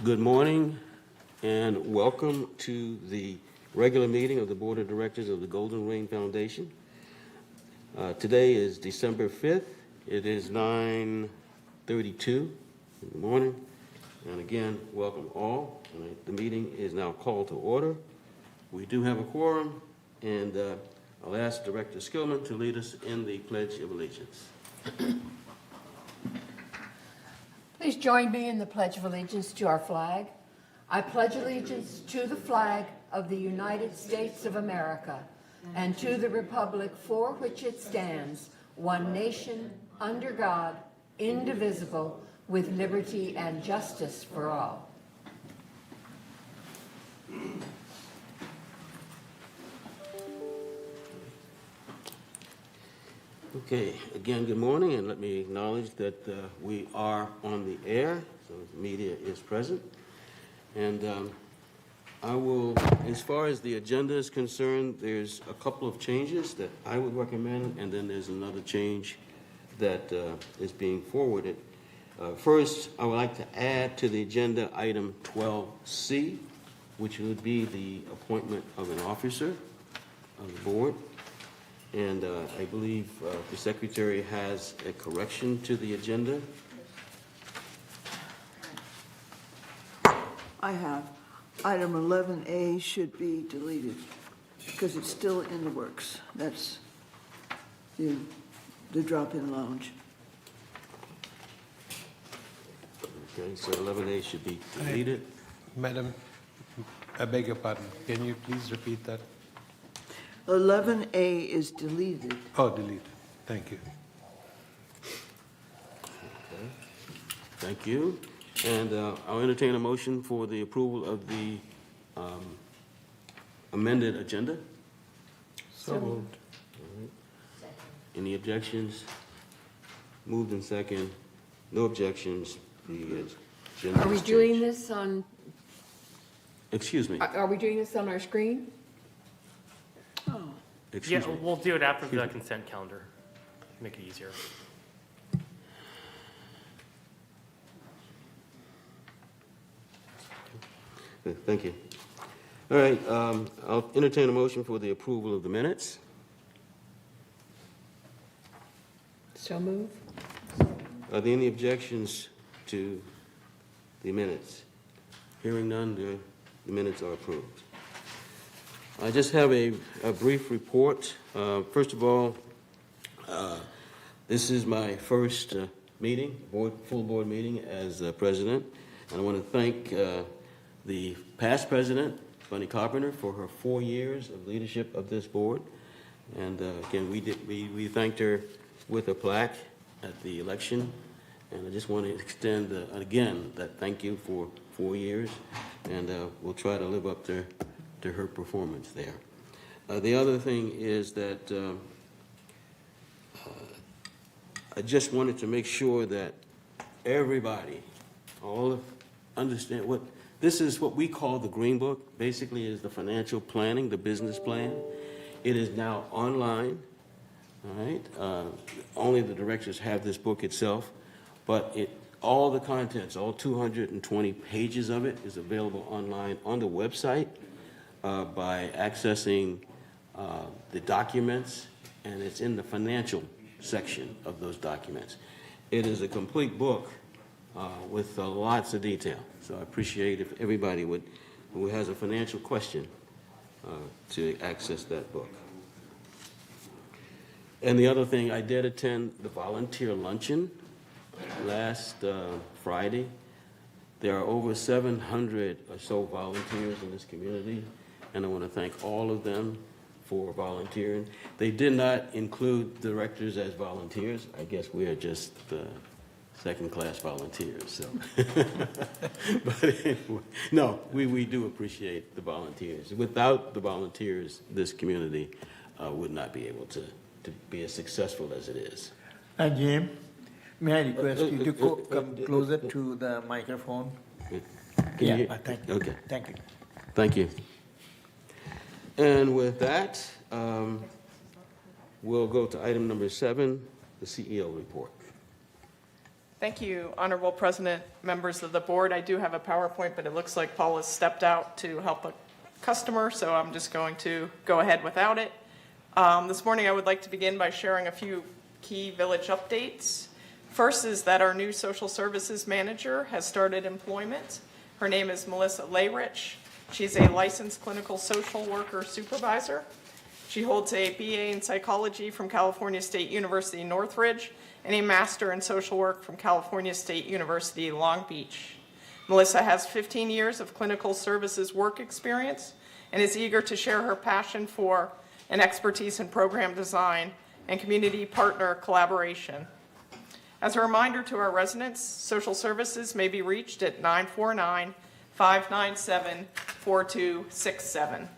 Good morning and welcome to the regular meeting of the Board of Directors of the Golden Rain Foundation. Today is December 5th. It is 9:32 in the morning. And again, welcome all. The meeting is now called to order. We do have a quorum, and I'll ask Director Skillman to lead us in the Pledge of Allegiance. Please join me in the Pledge of Allegiance to our flag. I pledge allegiance to the flag of the United States of America and to the republic for which it stands, one nation, under God, indivisible, with liberty and justice for all. Okay, again, good morning, and let me acknowledge that we are on the air, so the media is present. And I will, as far as the agenda is concerned, there's a couple of changes that I would recommend, and then there's another change that is being forwarded. First, I would like to add to the agenda item 12C, which would be the appointment of an officer of the board. And I believe the secretary has a correction to the agenda. I have. Item 11A should be deleted because it's still in the works. That's the drop-in lounge. Okay, so 11A should be deleted. Madam, I beg your pardon. Can you please repeat that? 11A is deleted. Oh, delete. Thank you. Okay. Thank you. And I'll entertain a motion for the approval of the amended agenda. So moved. Any objections? Moved in second. No objections. The agenda Are we is doing changed. this on, Excuse me. are we doing this on our screen? Oh, Excuse Yeah, me. we'll do it after the consent calendar. Make it easier. Thank you. All right, I'll entertain a motion for the approval of the minutes. So move. Are there any objections to the minutes? Hearing none, the minutes are approved. I just have a brief report. First of all, this is my first meeting, full board meeting as president, and I want to thank the past president, Bunny Carpenter, for her 4 years of leadership of this board. And again, we thanked her with a plaque at the election, and I just want to extend again that thank you for 4 years, and we'll try to live up to her performance there. The other thing is that I just wanted to make sure that everybody, understand what this is. What we call the Green Book basically is the financial planning, the business plan. It is now online. All right. Only the directors have this book itself, but all the contents, all 220 pages of it, is available online on the website by accessing the documents, and it's in the financial section of those documents. It is a complete book with lots of detail. So I appreciate if everybody who has a financial question to access that book. And the other thing, I did attend the volunteer luncheon last Friday. There are over 700 or so volunteers in this community, and I want to thank all of them for volunteering. They did not include directors as volunteers. I guess we are just second-class volunteers. So, but anyway, no, we do appreciate the volunteers. Without the volunteers, this community would not be able to be as successful as it is. Jim, may I request you to come closer to the microphone? Can you- Thank you. Okay. Thank you. Thank you. And with that, we'll go to item number 7, the CEO report. Thank you, Honorable President, members of the board. I do have a PowerPoint, but it looks like Paul has stepped out to help a customer, so I'm just going to go ahead without it. This morning, I would like to begin by sharing a few key village updates. First is that our new social services manager has started employment. Her name is Melissa Layrich. She's a licensed clinical social worker supervisor. She holds a BA in psychology from California State University, Northridge, and a master in social work from California State University, Long Beach. Melissa has 15 years of clinical services work experience and is eager to share her passion for and expertise in program design and community partner collaboration. As a reminder to our residents, social services may be reached at 949-597-4267.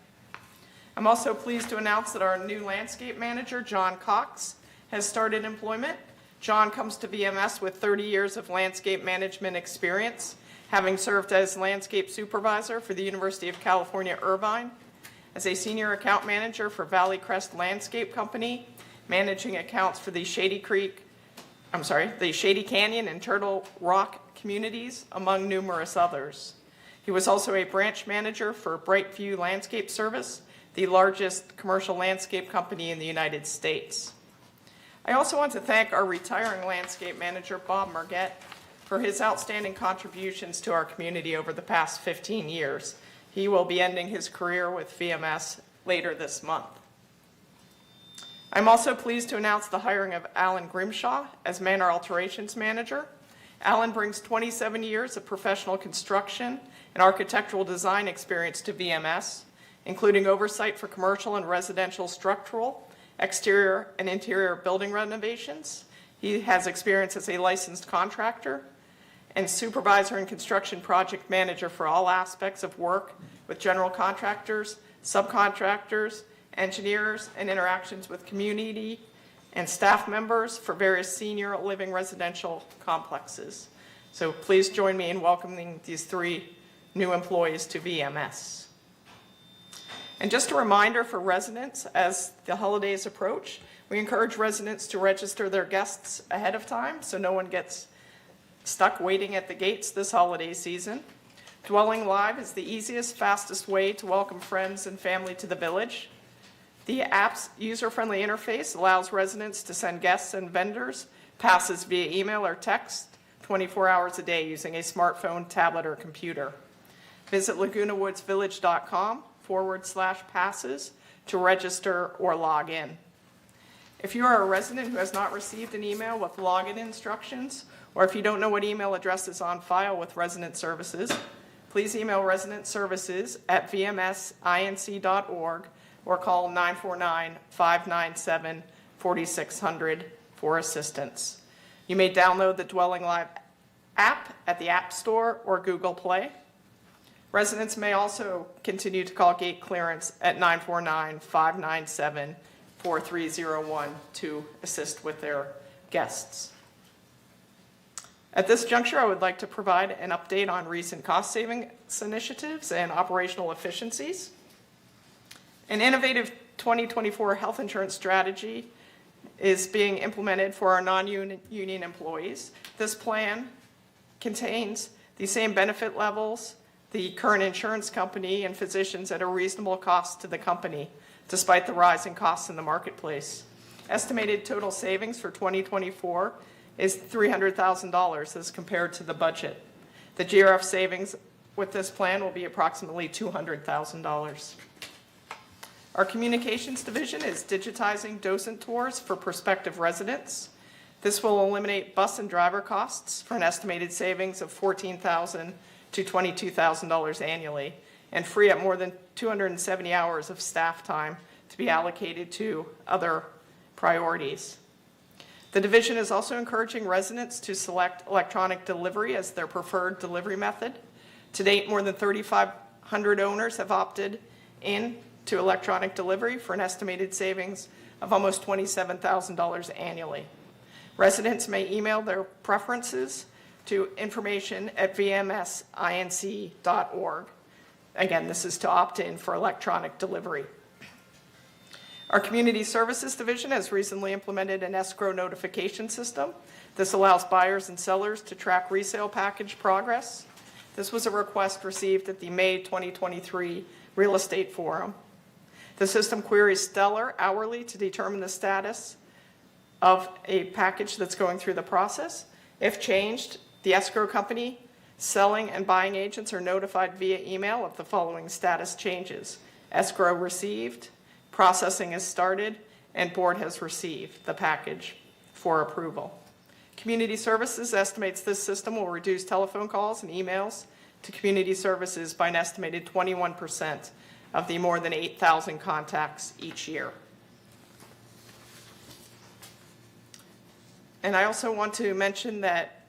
I'm also pleased to announce that our new landscape manager, John Cox, has started employment. John comes to VMS with 30 years of landscape management experience, having served as landscape supervisor for the University of California, Irvine, as a senior account manager for Valley Crest Landscape Company, managing accounts for the Shady Canyon and Turtle Rock communities, among numerous others. He was also a branch manager for Brightview Landscape Service, the largest commercial landscape company in the United States. I also want to thank our retiring landscape manager, Bob Margette, for his outstanding contributions to our community over the past 15 years. He will be ending his career with VMS later this month. I'm also pleased to announce the hiring of Alan Grimshaw as Manor Alterations Manager. Alan brings 27 years of professional construction and architectural design experience to VMS, including oversight for commercial and residential structural, exterior and interior building renovations. He has experience as a licensed contractor and supervisor and construction project manager for all aspects of work with general contractors, subcontractors, engineers, and interactions with community and staff members for various senior living residential complexes. So please join me in welcoming these 3 new employees to VMS. And just a reminder for residents, as the holidays approach, we encourage residents to register their guests ahead of time so no one gets stuck waiting at the gates this holiday season. Dwelling Live is the easiest, fastest way to welcome friends and family to the village. The app's user-friendly interface allows residents to send guests and vendors passes via email or text 24 hours a day using a smartphone, tablet, or computer. Visit lagunawoodsvillage.com/passes to register or log in. If you are a resident who has not received an email with login instructions, or if you don't know what email address is on file with Resident Services, please email Resident Services at vmsinc.org or call 949-597-4600 for assistance. You may download the Dwelling Live app at the App Store or Google Play. Residents may also continue to call gate clearance at 949-597-4301 to assist with their guests. At this juncture, I would like to provide an update on recent cost savings initiatives and operational efficiencies. An innovative 2024 health insurance strategy is being implemented for our non-union employees. This plan contains the same benefit levels, the current insurance company and physicians at a reasonable cost to the company, despite the rising costs in the marketplace. Estimated total savings for 2024 is $300,000 as compared to the budget. The GRF savings with this plan will be approximately $200,000. Our communications division is digitizing docent tours for prospective residents. This will eliminate bus and driver costs for an estimated savings of $14,000 to $22,000 annually and free up more than 270 hours of staff time to be allocated to other priorities. The division is also encouraging residents to select electronic delivery as their preferred delivery method. To date, more than 3,500 owners have opted in to electronic delivery for an estimated savings of almost $27,000 annually. Residents may email their preferences to information@vmsinc.org. Again, this is to opt in for electronic delivery. Our Community Services Division has recently implemented an escrow notification system. This allows buyers and sellers to track resale package progress. This was a request received at the May 2023 Real Estate Forum. The system queries Stellar hourly to determine the status of a package that's going through the process. If changed, the escrow company, selling and buying agents are notified via email of the following status changes: escrow received, processing is started, and board has received the package for approval. Community Services estimates this system will reduce telephone calls and emails to community services by an estimated 21% of the more than 8,000 contacts each year. And I also want to mention that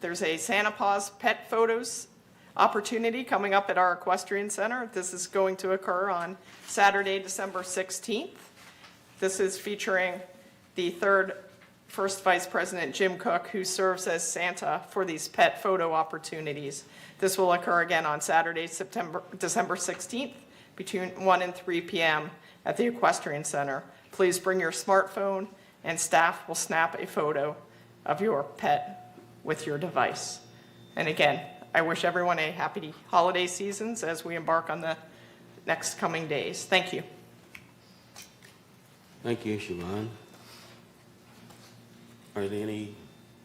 there's a Santa Paws Pet Photos opportunity coming up at our Equestrian Center. This is going to occur on Saturday, December 16th. This is featuring the first Vice President Jim Cook, who serves as Santa for these pet photo opportunities. This will occur again on Saturday, December 16th, between 1 and 3 p.m. at the Equestrian Center. Please bring your smartphone, and staff will snap a photo of your pet with your device. And again, I wish everyone a happy holiday seasons as we embark on the next coming days. Thank you. Thank you, Siobhan. Are there any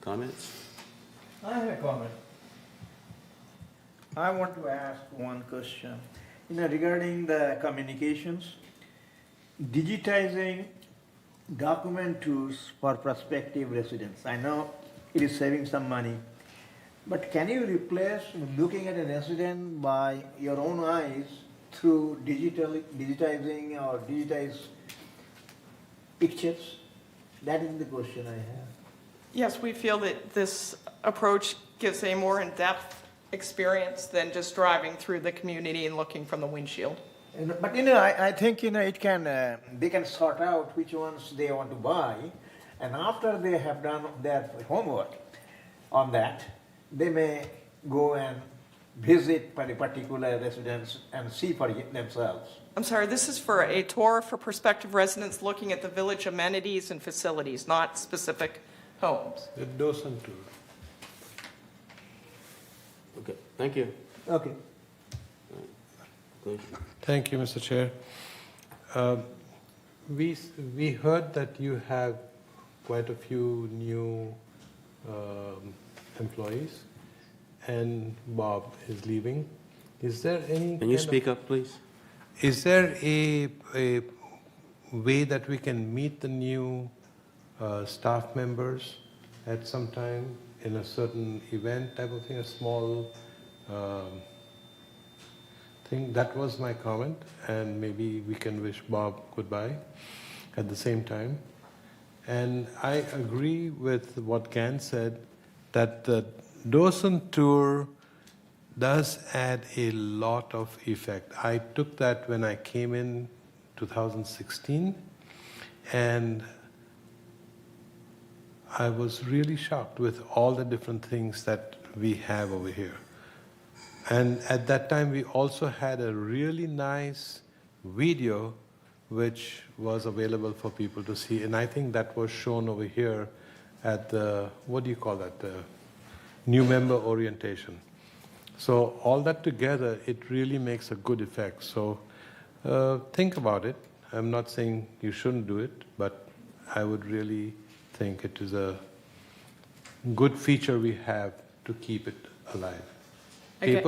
comments? I have a comment. I want to ask one question. Regarding the communications, digitizing document tours for prospective residents. I know it is saving some money, but can you replace looking at a resident by your own eyes through digitizing or digitized pictures? That is the question I have. Yes, we feel that this approach gives a more in-depth experience than just driving through the community and looking from the windshield. But I think it can they can sort out which ones they want to buy, and after they have done their homework on that, they may go and visit a particular residence and see for themselves. I'm sorry, this is for a tour for prospective residents looking at the village amenities and facilities, not specific homes. The docent tour. Okay, thank you. Okay. Good. Thank you, Mr. Chair. We heard that you have quite a few new employees, and Bob is leaving. Is there any? Can you speak up, please? Is there a way that we can meet the new staff members at some time in a certain event type of thing, a small thing? That was my comment, and maybe we can wish Bob goodbye at the same time. And I agree with what Gan said, that the docent tour does add a lot of effect. I took that when I came in 2016, and I was really shocked with all the different things that we have over here. And at that time, we also had a really nice video which was available for people to see. And I think that was shown over here at the, what do you call that, the new member orientation. So all that together, it really makes a good effect. So think about it. I'm not saying you shouldn't do it, but I would really think it is a good feature we have to keep it alive. Okay.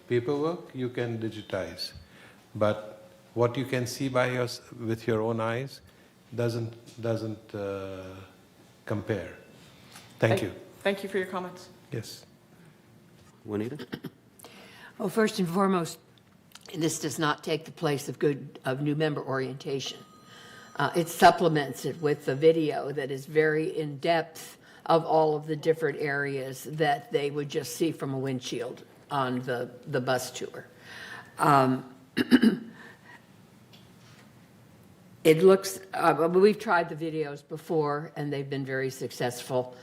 Paperwork you can digitize, but what you can see with your own eyes doesn't compare. Thank you. Thank you for your comments. Yes. Juanita? Well, first and foremost, this does not take the place of new member orientation. It supplements it with a video that is very in-depth of all of the different areas that they would just see from a windshield on the bus tour. It looks, we've tried the videos before and they've been very successful.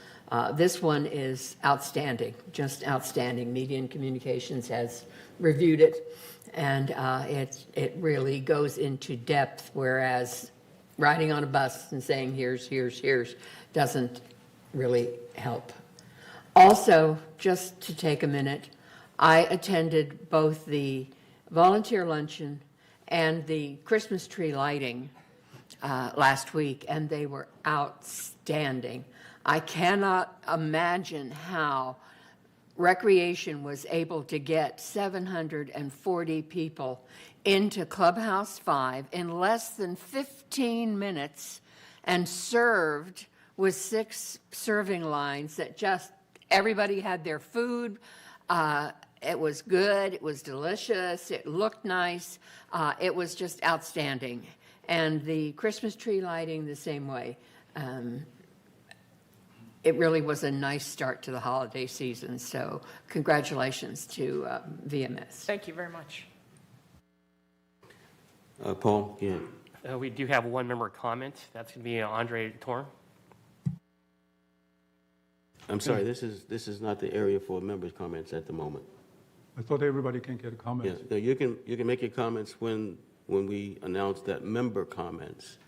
This one is outstanding, just outstanding. Media and Communications has reviewed it, and it really goes into depth, whereas riding on a bus and saying here's doesn't really help. Also, just to take a minute, I attended both the volunteer luncheon and the Christmas tree lighting last week, and they were outstanding. I cannot imagine how Recreation was able to get 740 people into Clubhouse 5 in less than 15 minutes and served with 6 serving lines that just everybody had their food. It was good, it was delicious, it looked nice, it was just outstanding. And the Christmas tree lighting the same way. It really was a nice start to the holiday season, so congratulations to VMS. Thank you very much. Paul, yeah. We do have one member comment. That's going to be Andre Torn. I'm sorry, this is not the area for members' comments at the moment. I thought everybody can get a Yeah, comment. no, you can make your comments when we announce that member comments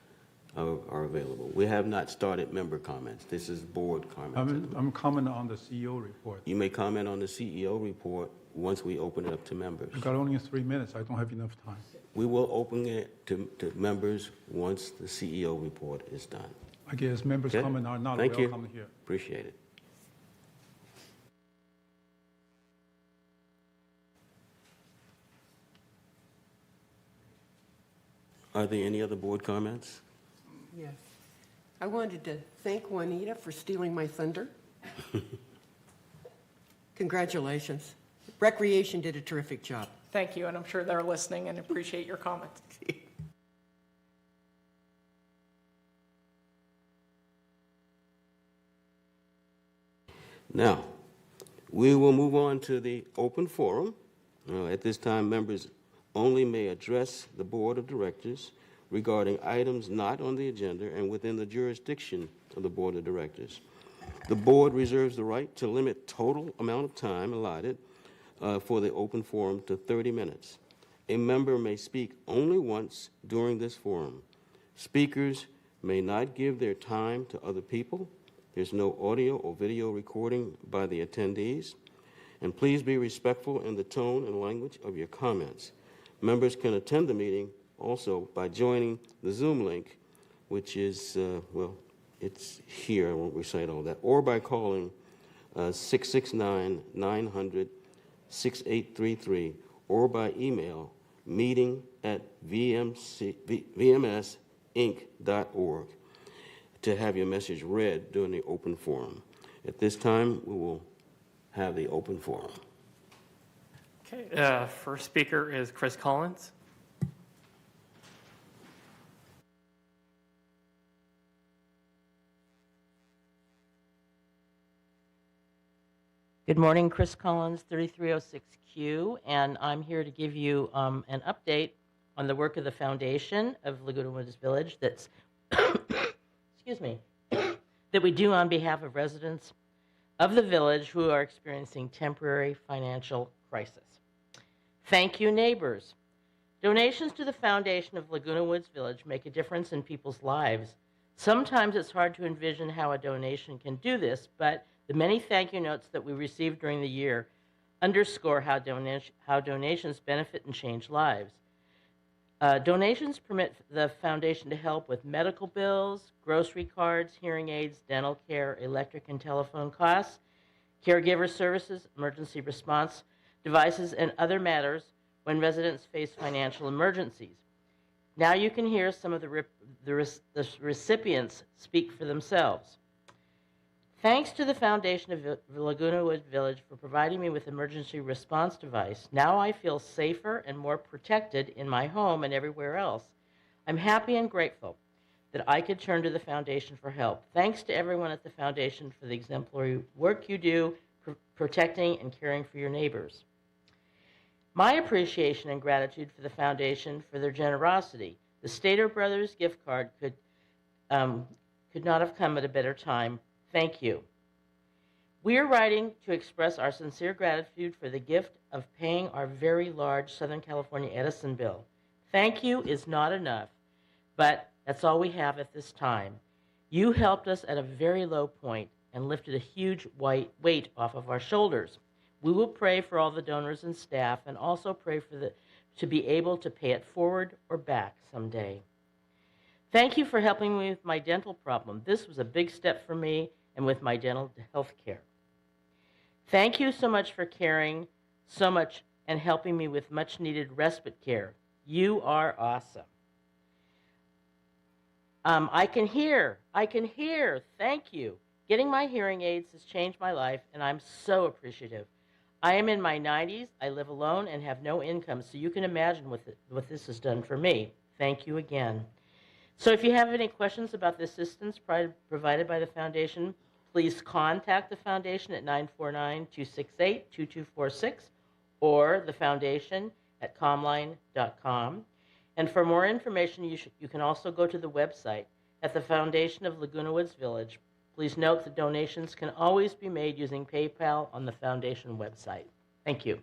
are available. We have not started member comments. This is board comments. I'm commenting on the CEO report. You may comment on the CEO report once we open it up to members. I got only 3 minutes. I don't have enough time. We will open it to members once the CEO report is done. I guess members' Okay? comment are not Thank you. welcome here. Appreciate it. Are there any other board comments? Yes. I wanted to thank Juanita for stealing my thunder. Congratulations. Recreation did a terrific job. Thank you, and I'm sure they're listening and appreciate your comments. Now, we will move on to the open forum. At this time, members only may address the board of directors regarding items not on the agenda and within the jurisdiction of the board of directors. The board reserves the right to limit total amount of time allotted for the open forum to 30 minutes. A member may speak only once during this forum. Speakers may not give their time to other people. There's no audio or video recording by the attendees. And please be respectful in the tone and language of your comments. Members can attend the meeting also by joining the Zoom link, which is, well, it's here, I won't recite all that, or by calling 669-900-6833, or by email meeting@vmsinc.org to have your message read during the open forum. At this time, we will have the open forum. Okay, first speaker is Chris Collins. Good morning, Chris Collins, 3306Q, and I'm here to give you an update on the work of the foundation of Laguna Woods Village that's, excuse me, that we do on behalf of residents of the village who are experiencing temporary financial crisis. Thank you, neighbors. Donations to the foundation of Laguna Woods Village make a difference in people's lives. Sometimes it's hard to envision how a donation can do this, but the many thank you notes that we received during the year underscore how donations benefit and change lives. Donations permit the foundation to help with medical bills, grocery cards, hearing aids, dental care, electric and telephone costs, caregiver services, emergency response devices, and other matters when residents face financial emergencies. Now you can hear some of the recipients speak for themselves. Thanks to the foundation of Laguna Woods Village for providing me with emergency response device, now I feel safer and more protected in my home and everywhere else. I'm happy and grateful that I could turn to the foundation for help. Thanks to everyone at the foundation for the exemplary work you do protecting and caring for your neighbors. My appreciation and gratitude for the foundation for their generosity. The Stater Brothers gift card could not have come at a better time. Thank you. We are writing to express our sincere gratitude for the gift of paying our very large Southern California Edison bill. Thank you is not enough, but that's all we have at this time. You helped us at a very low point and lifted a huge weight off of our shoulders. We will pray for all the donors and staff and also pray to be able to pay it forward or back someday. Thank you for helping me with my dental problem. This was a big step for me and with my dental health care. Thank you so much for caring so much and helping me with much needed respite care. You are awesome. I can hear. Thank you. Getting my hearing aids has changed my life, and I'm so appreciative. I am in my 90s, I live alone, and have no income, so you can imagine what this has done for me. Thank you again. So if you have any questions about the assistance provided by the Foundation, please contact the Foundation at 949-268-2246 or the Foundation at comline.com. And for more information, you can also go to the website at the Foundation of Laguna Woods Village. Please note that donations can always be made using PayPal on the Foundation website. Thank you.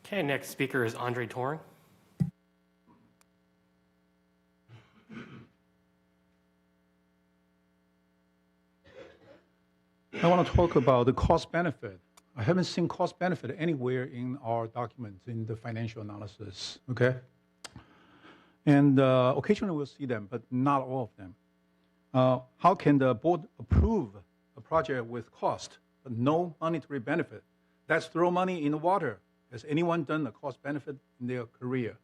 Okay, next speaker is Andre Toring. I want to talk about the cost benefit. I haven't seen cost benefit anywhere in our documents in the financial analysis, okay? And occasionally we'll see them, but not all of them. How can the board approve a project with cost, but no monetary benefit? That's throw money in the water. Has anyone done a cost benefit in their career?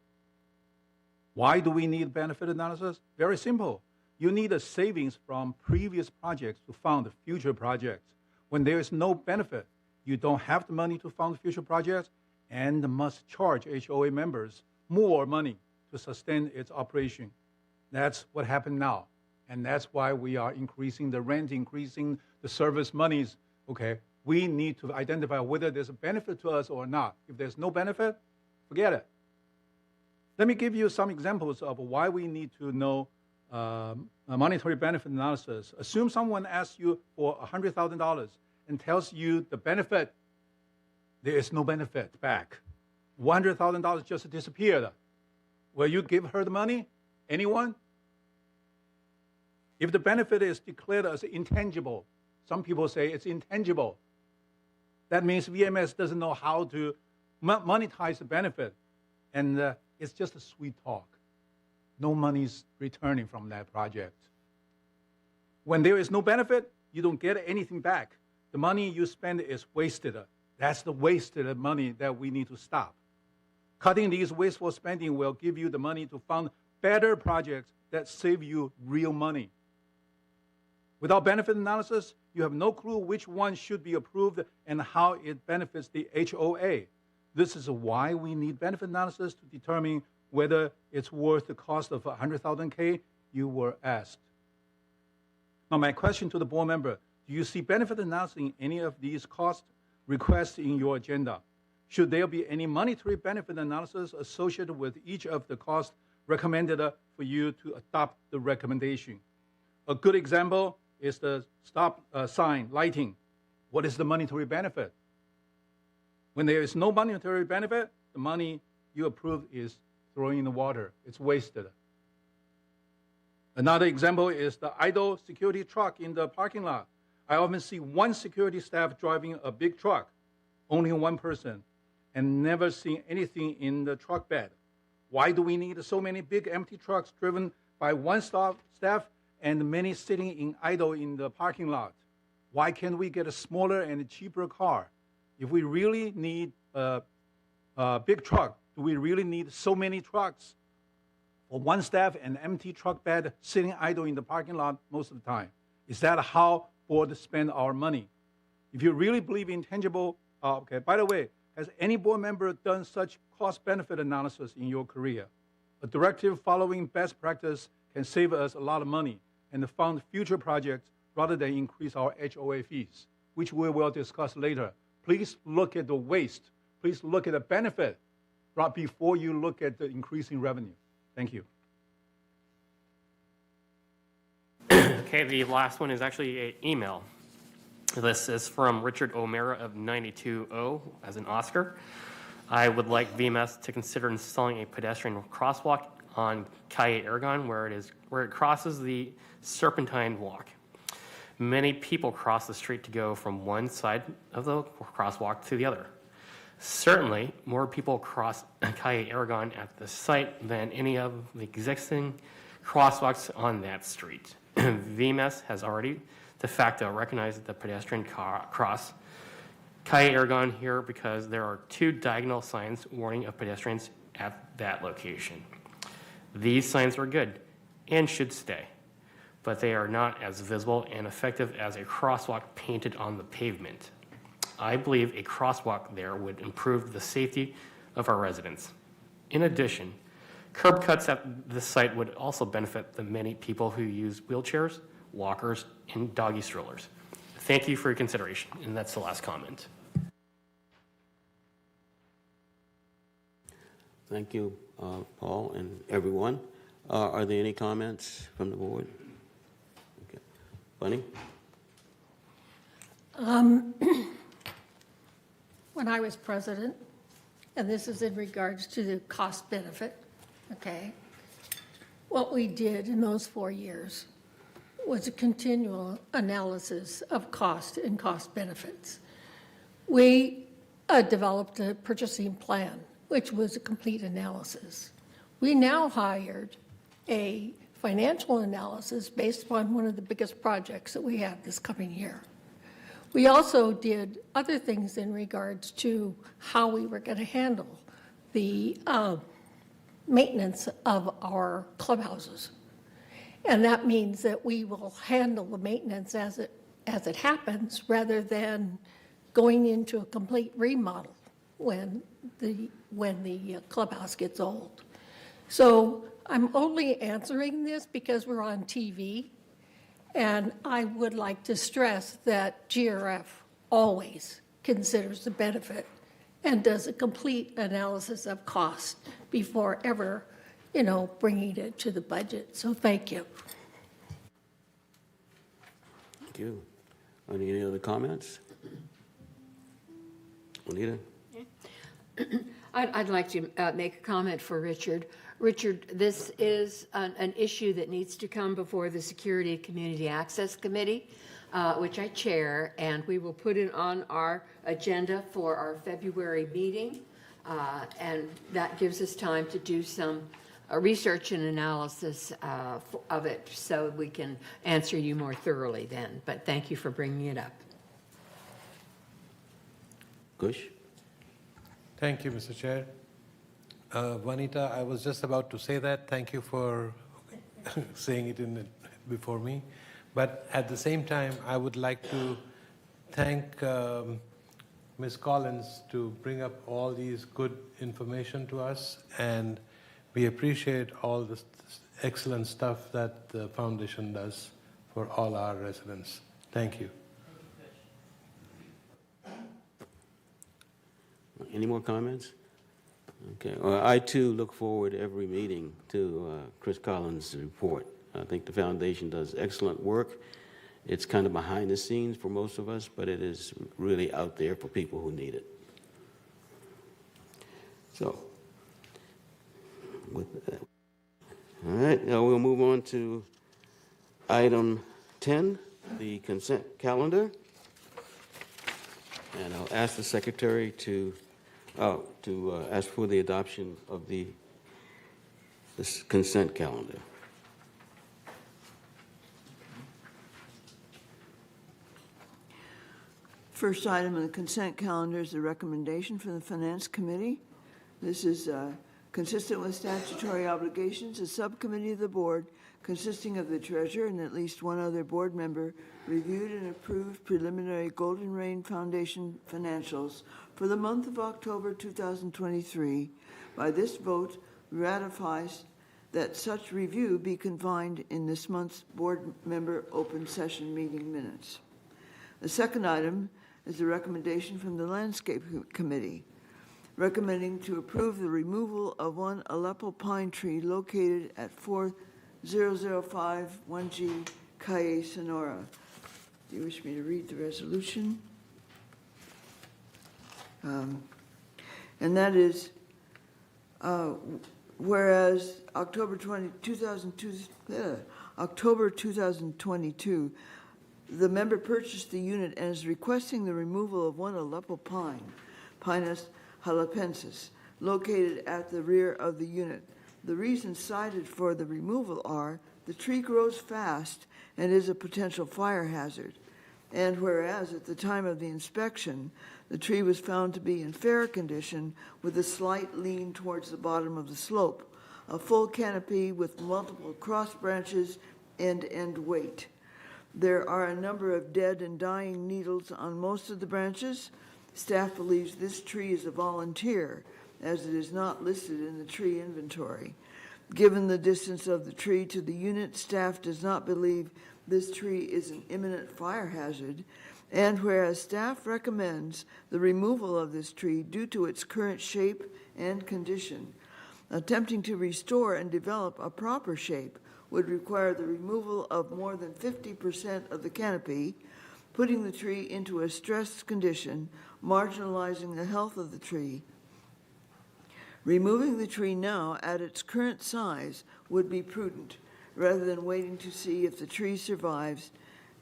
Why do we need benefit analysis? Very simple. You need a savings from previous projects to fund future projects. When there is no benefit, you don't have the money to fund future projects and must charge HOA members more money to sustain its operation. That's what happened now. And that's why we are increasing the rent, increasing the service monies. Okay, we need to identify whether there's a benefit to us or not. If there's no benefit, forget it. Let me give you some examples of why we need to know a monetary benefit analysis. Assume someone asks you for $100,000 and tells you the benefit, there is no benefit back. $100,000 just disappeared. Will you give her the money? Anyone? If the benefit is declared as intangible, some people say it's intangible. That means VMS doesn't know how to monetize the benefit. And it's just a sweet talk. No money's returning from that project. When there is no benefit, you don't get anything back. The money you spend is wasted. That's the wasted money that we need to stop. Cutting these wasteful spending will give you the money to fund better projects that save you real money. Without benefit analysis, you have no clue which one should be approved and how it benefits the HOA. This is why we need benefit analysis to determine whether it's worth the cost of $100,000 you were asked. Now, my question to the board member, do you see benefit analysis in any of these cost requests in your agenda? Should there be any monetary benefit analysis associated with each of the costs recommended for you to adopt the recommendation? A good example is the stop sign lighting. What is the monetary benefit? When there is no monetary benefit, the money you approve is thrown in the water. It's wasted. Another example is the idle security truck in the parking lot. I often see one security staff driving a big truck, only one person, and never see anything in the truck bed. Why do we need so many big empty trucks driven by one staff and many sitting in idle in the parking lot? Why can't we get a smaller and cheaper car? If we really need a big truck, do we really need so many trucks? For one staff and empty truck bed sitting idle in the parking lot most of the time. Is that how boards spend our money? If you really believe in tangible, okay, by the way, has any board member done such cost-benefit analysis in your career? A directive following best practice can save us a lot of money and fund future projects rather than increase our HOA fees, which we will discuss later. Please look at the waste. Please look at the benefit right before you look at the increasing revenue. Thank you. Okay, the last one is actually an email. This is from Richard O'Mara of 920 as an Oscar. I would like VMS to consider installing a pedestrian crosswalk on Calle Aragon where it crosses the Serpentine Walk. Many people cross the street to go from one side of the crosswalk to the other. Certainly, more people cross Calle Aragon at the site than any of the existing crosswalks on that street. VMS has already de facto recognized the pedestrian cross Calle Aragon here because there are 2 diagonal signs warning of pedestrians at that location. These signs are good and should stay, but they are not as visible and effective as a crosswalk painted on the pavement. I believe a crosswalk there would improve the safety of our residents. In addition, curb cuts at this site would also benefit the many people who use wheelchairs, walkers, and doggy strollers. Thank you for your consideration, and that's the last comment. Thank you, Paul and everyone. Are there any comments from the board? Okay. Bunny? When I was president, and this is in regards to the cost benefit, okay? What we did in those 4 years was a continual analysis of cost and cost benefits. We developed a purchasing plan, which was a complete analysis. We now hired a financial analysis based upon one of the biggest projects that we have this coming year. We also did other things in regards to how we were going to handle the maintenance of our clubhouses. And that means that we will handle the maintenance as it happens rather than going into a complete remodel when the clubhouse gets old. So I'm only answering this because we're on TV. And I would like to stress that GRF always considers the benefit and does a complete analysis of cost before ever, bringing it to the budget. So thank you. Thank you. Any other comments? Juanita? I'd like to make a comment for Richard. Richard, this is an issue that needs to come before the Security and Community Access Committee, which I chair, and we will put it on our agenda for our February meeting. And that gives us time to do some research and analysis of it so we can answer you more thoroughly then. But thank you for bringing it up. Kush? Thank you, Mr. Chair. Vanita, I was just about to say that. Thank you for saying it before me. But at the same time, I would like to thank Ms. Collins to bring up all these good information to us, and we appreciate all the excellent stuff that the foundation does for all our residents. Thank you. Any more comments? Okay. Well, I, too, look forward every meeting to Chris Collins' report. I think the foundation does excellent work. It's kind of behind the scenes for most of us, but it is really out there for people who need it. So, with that. All right, now we'll move on to item 10, the consent calendar. And I'll ask the secretary to ask for the adoption of this consent calendar. First item on the consent calendar is the recommendation from the Finance Committee. This is consistent with statutory obligations. A subcommittee of the board consisting of the treasurer and at least one other board member reviewed and approved preliminary Golden Rain Foundation financials for the month of October 2023. By this vote, ratifies that such review be confined in this month's board member open session meeting minutes. The second item is the recommendation from the Landscape Committee, recommending to approve the removal of one Aleppo pine tree located at 4005 1G Calle Sonora. Do you wish me to read the resolution? And that is, whereas October 2022, the member purchased the unit and is requesting the removal of one Aleppo pine, Pinus halepensis, located at the rear of the unit. The reasons cited for the removal are the tree grows fast and is a potential fire hazard. And whereas at the time of the inspection, the tree was found to be in fair condition with a slight lean towards the bottom of the slope, a full canopy with multiple cross branches and end weight. There are a number of dead and dying needles on most of the branches. Staff believes this tree is a volunteer, as it is not listed in the tree inventory. Given the distance of the tree to the unit, staff does not believe this tree is an imminent fire hazard, and whereas staff recommends the removal of this tree due to its current shape and condition, attempting to restore and develop a proper shape would require the removal of more than 50% of the canopy, putting the tree into a stressed condition, marginalizing the health of the tree. Removing the tree now at its current size would be prudent, rather than waiting to see if the tree survives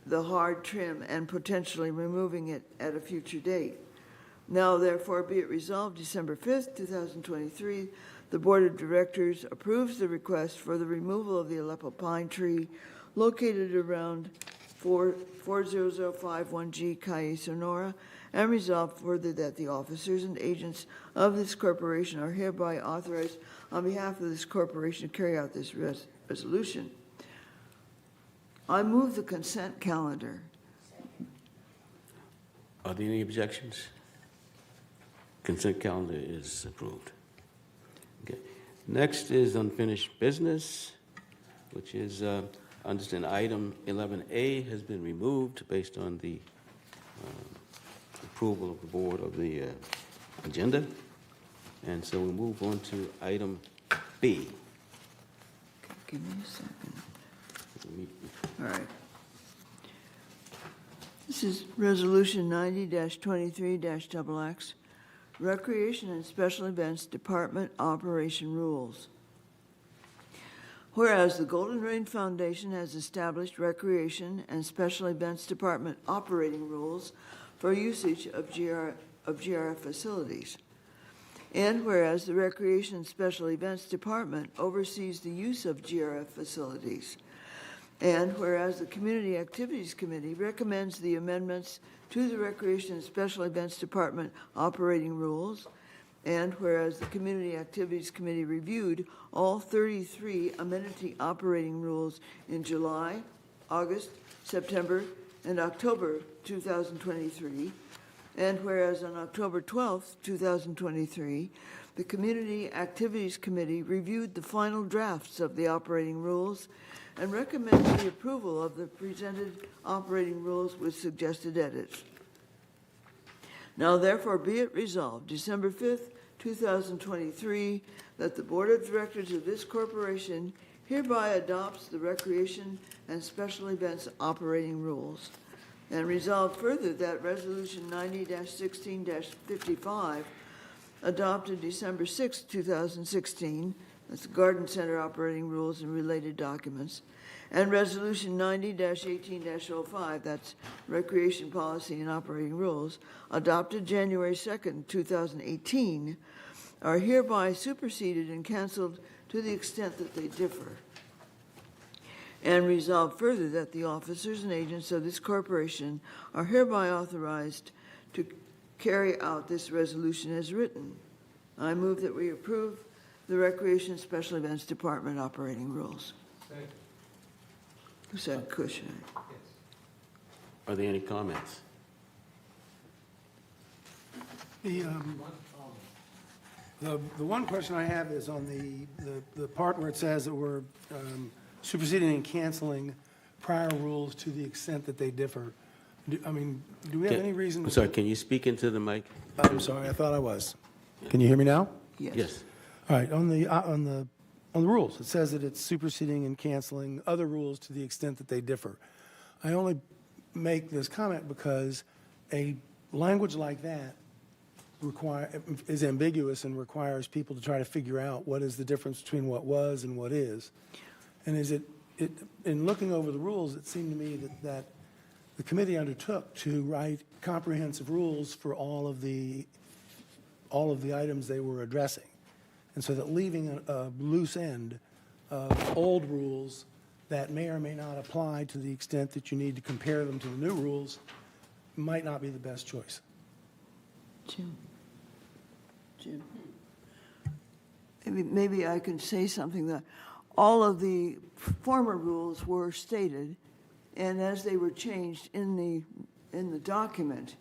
the hard trim and potentially removing it at a future date. Now, therefore, be it resolved, December 5th, 2023, the Board of Directors approves the request for the removal of the Aleppo pine tree located around 40051G Calle Sonora, and resolved further that the officers and agents of this corporation are hereby authorized on behalf of this corporation to carry out this resolution. I move the consent calendar. Are there any objections? Consent calendar is approved. Okay. Next is unfinished business, which is, understand item 11A has been removed based on the approval of the board of the agenda. And so we move on to item B. Give me a second. All right. This is Resolution 90-23-XX, Recreation and Special Events Department Operation Rules. Whereas the Golden Rain Foundation has established Recreation and Special Events Department operating rules for usage of GRF facilities. And whereas the Recreation and Special Events Department oversees the use of GRF facilities. And whereas the Community Activities Committee recommends the amendments to the Recreation and Special Events Department operating rules, and whereas the Community Activities Committee reviewed all 33 amenity operating rules in July, August, September, and October 2023, and whereas on October 12th, 2023, the Community Activities Committee reviewed the final drafts of the operating rules and recommends the approval of the presented operating rules with suggested edits. Now, therefore, be it resolved, December 5th, 2023, that the Board of Directors of this corporation hereby adopts the Recreation and Special Events operating rules. And resolved further that Resolution 90-16-55, adopted December 6, 2016, that's the Garden Center operating rules and related documents, and Resolution 90-18-05, that's Recreation Policy and Operating Rules, adopted January 2nd, 2018, are hereby superseded and canceled to the extent that they differ. And resolved further that the officers and agents of this corporation are hereby authorized to carry out this resolution as written. I move that we approve the Recreation and Special Events Department operating rules. Second. Who said Cushion? Are there any comments? The one question I have is on the part where it says that we're superseding and canceling prior rules to the extent that they differ. Do we have any reason? I'm sorry, can you speak into the mic? I'm sorry, I thought I was. Can you hear me now? Yes. All right, on the rules, it says that it's superseding and canceling other rules to the extent that they differ. I only make this comment because a language like that is ambiguous and requires people to try to figure out what is the difference between what was and what is. And in looking over the rules, it seemed to me that the committee undertook to write comprehensive rules for all of the items they were addressing. And so that leaving a loose end of old rules that may or may not apply to the extent that you need to compare them to the new rules might not be the best choice. Jim. Maybe I can say something that all of the former rules were stated, and as they were changed in the document,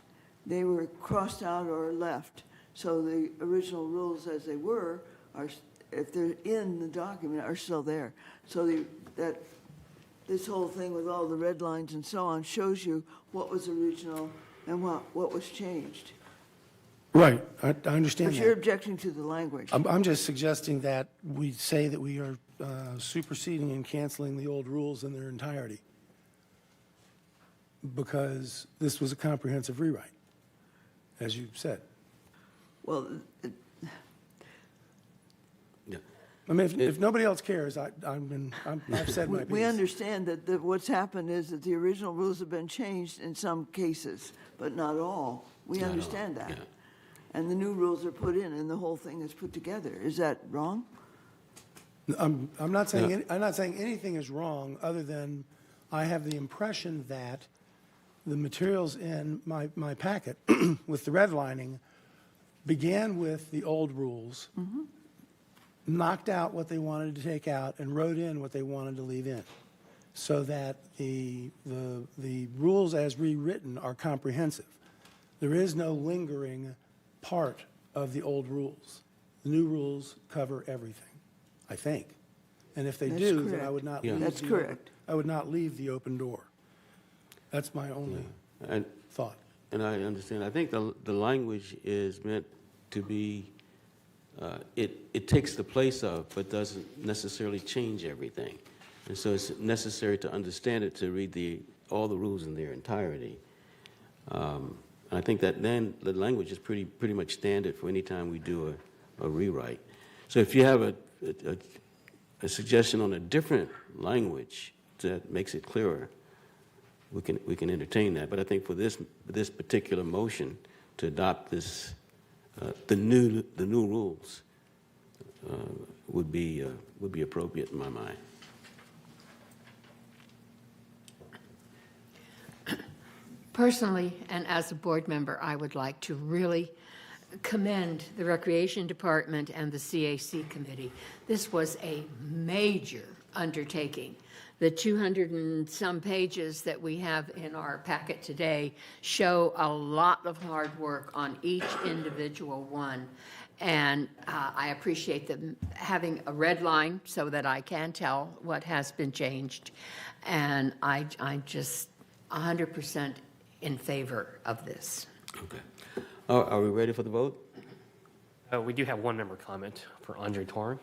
they were crossed out or left. So the original rules as they were are, if they're in the document, are still there. So this whole thing with all the red lines and so on shows you what was original and what was changed. Right, I understand But that. you're objecting to the language. I'm just suggesting that we say that we are superseding and canceling the old rules in their entirety, because this was a comprehensive rewrite, as you said. Well, Yeah. I mean, if nobody else cares, I've said my piece. we understand that what's happened is that the original rules have been changed in some cases, but not all. We Not all, understand that. yeah. And the new rules are put in, and the whole thing is put together. Is that wrong? I'm not saying I'm not saying anything is wrong, other than I have the impression that the materials in my packet with the redlining began with the old rules, knocked out what they wanted to take out, and wrote in what they wanted to leave in, so that the rules as rewritten are comprehensive. There is no lingering part of the old rules. The new rules cover everything, I think. And if they That's do, then correct. I would not Yeah. leave That's the correct. I would not leave the open door. That's my only And, thought. and I understand. I think the language is meant to be, it takes the place of, but doesn't necessarily change everything. And so it's necessary to understand it to read all the rules in their entirety. I think that then the language is pretty much standard for any time we do a rewrite. So if you have a suggestion on a different language that makes it clearer, we can entertain that. But I think for this particular motion to adopt this the new rules would be appropriate in my mind. Personally, and as a board member, I would like to really commend the Recreation Department and the CAC Committee. This was a major undertaking. The 200 and some pages that we have in our packet today show a lot of hard work on each individual one. And I appreciate them having a red line so that I can tell what has been changed. And I just 100% in favor of this. Okay. Are we ready for the vote? We do have one member comment for Andre Torn.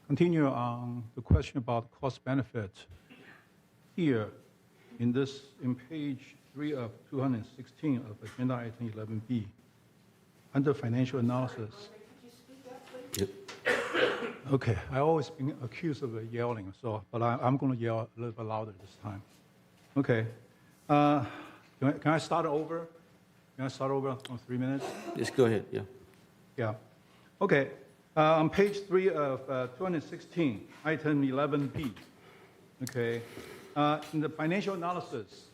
Continue on the question about cost benefit. Here, in page 3 of 216 of agenda item 11B, under financial analysis. Yep. Okay, I always been accused of yelling, but I'm going to yell a little bit louder this time. Okay, can I start over? Can I start over on 3 minutes? Just go ahead, yeah. Yeah. Okay. On page 3 of 216, item 11B. Okay. In the financial analysis,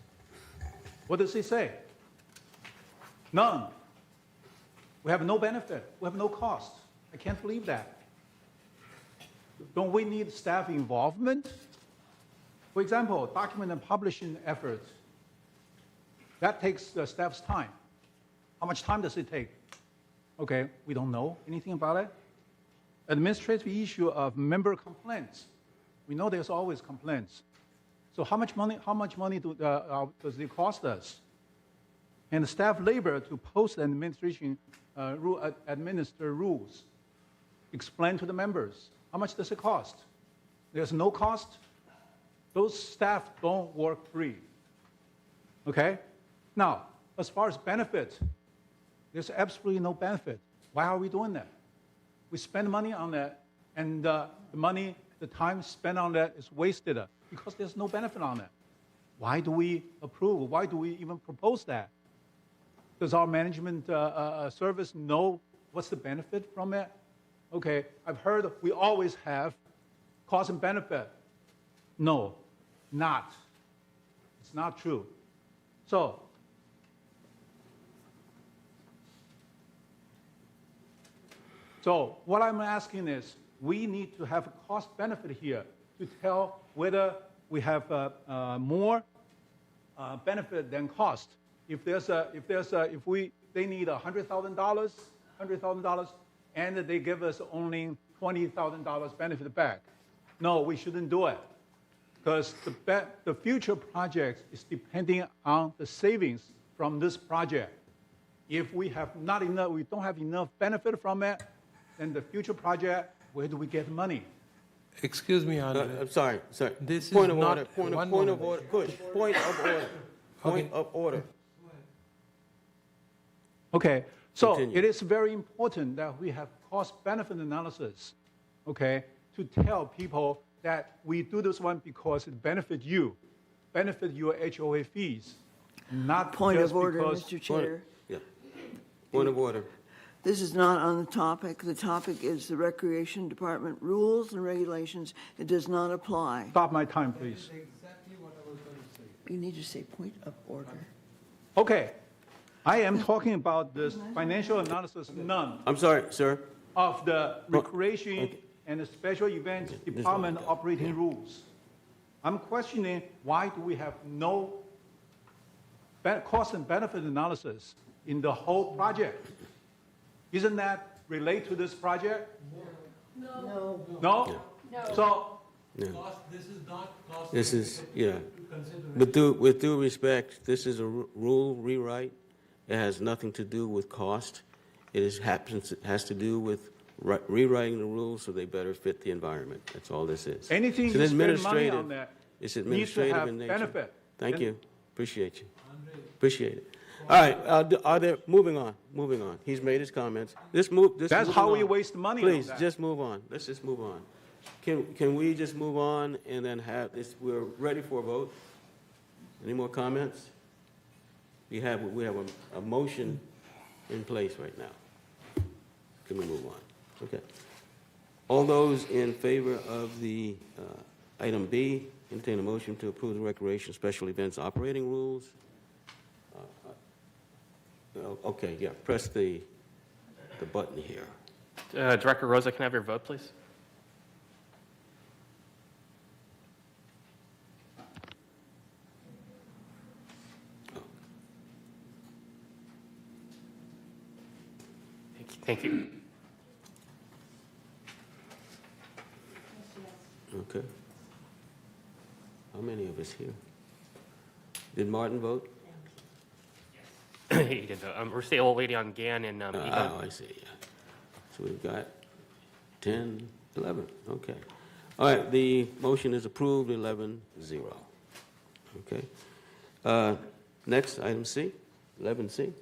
what does it say? None. We have no benefit. We have no cost. I can't believe that. Don't we need staff involvement? For example, document and publishing efforts. That takes the staff's time. How much time does it take? Okay, we don't know anything about it. Administrative issue of member complaints. We know there's always complaints. So how much money does it cost us? and staff labor to post and administer rules. Explain to the members, how much does it cost? There's no cost. Those staff don't work free. Okay? Now, as far as benefits, there's absolutely no benefit. Why are we doing that? We spend money on that, and the time spent on that is wasted because there's no benefit on that. Why do we approve? Why do we even propose that? Does our management service know what's the benefit from it? Okay, I've heard we always have cost and benefit. No, not. It's not true. So, what I'm asking is, we need to have a cost benefit here to tell whether we have more benefit than cost. If they need $100,000, and they give us only $20,000 benefit back, no, we shouldn't do it, because the future project is depending on the savings from this project. If we don't have enough benefit from it, then the future project, where do we get money? Excuse me, Andre. I'm sorry. This Point is of not order. Point one of order. Push. Point of order. Point of order. Okay, so Continue. it is very important that we have cost-benefit analysis, okay, to tell people that we do this one because it benefits you, benefit your HOA fees, not Point just of order, because... Mr. Chair. Yeah. Point of order. This is not on the topic. The topic is the Recreation Department rules and regulations. It does not apply. Stop my time, please. You need to say point of order. Okay, I am talking about this financial analysis none I'm sorry, sir. of the Recreation and the Special Events Department operating rules. I'm questioning why do we have no cost and benefit analysis in the whole project? Isn't that related to this project? No. No? So, This is, yeah. With due respect, this is a rule rewrite. It has nothing to do with cost. It has to do with rewriting the rules so they better fit the environment. That's all this is. anything It's you spend money administrative. on that It's needs to administrative have in nature. benefit. Thank And- you. Appreciate you. Appreciate it. All right, moving on. He's made his comments. That's moving how we on. waste money on Please, that. just move on. Let's just move on. Can we just move on and then have this, we're ready for a vote? Any more comments? We have a motion in place right now. Can we move on? Okay. All those in favor of the item B, entertain a motion to approve the recreation special events operating rules. Okay, yeah, press the button here. Director Rosa, can I have your vote, please? Thank you. Okay. How many of us here? Did Martin vote? He did vote. We're still waiting on Gann and Egan. Oh, I see, yeah. So we've got 10, 11, okay. All right, the motion is approved, 11-0. Okay. Next, item C, 11C.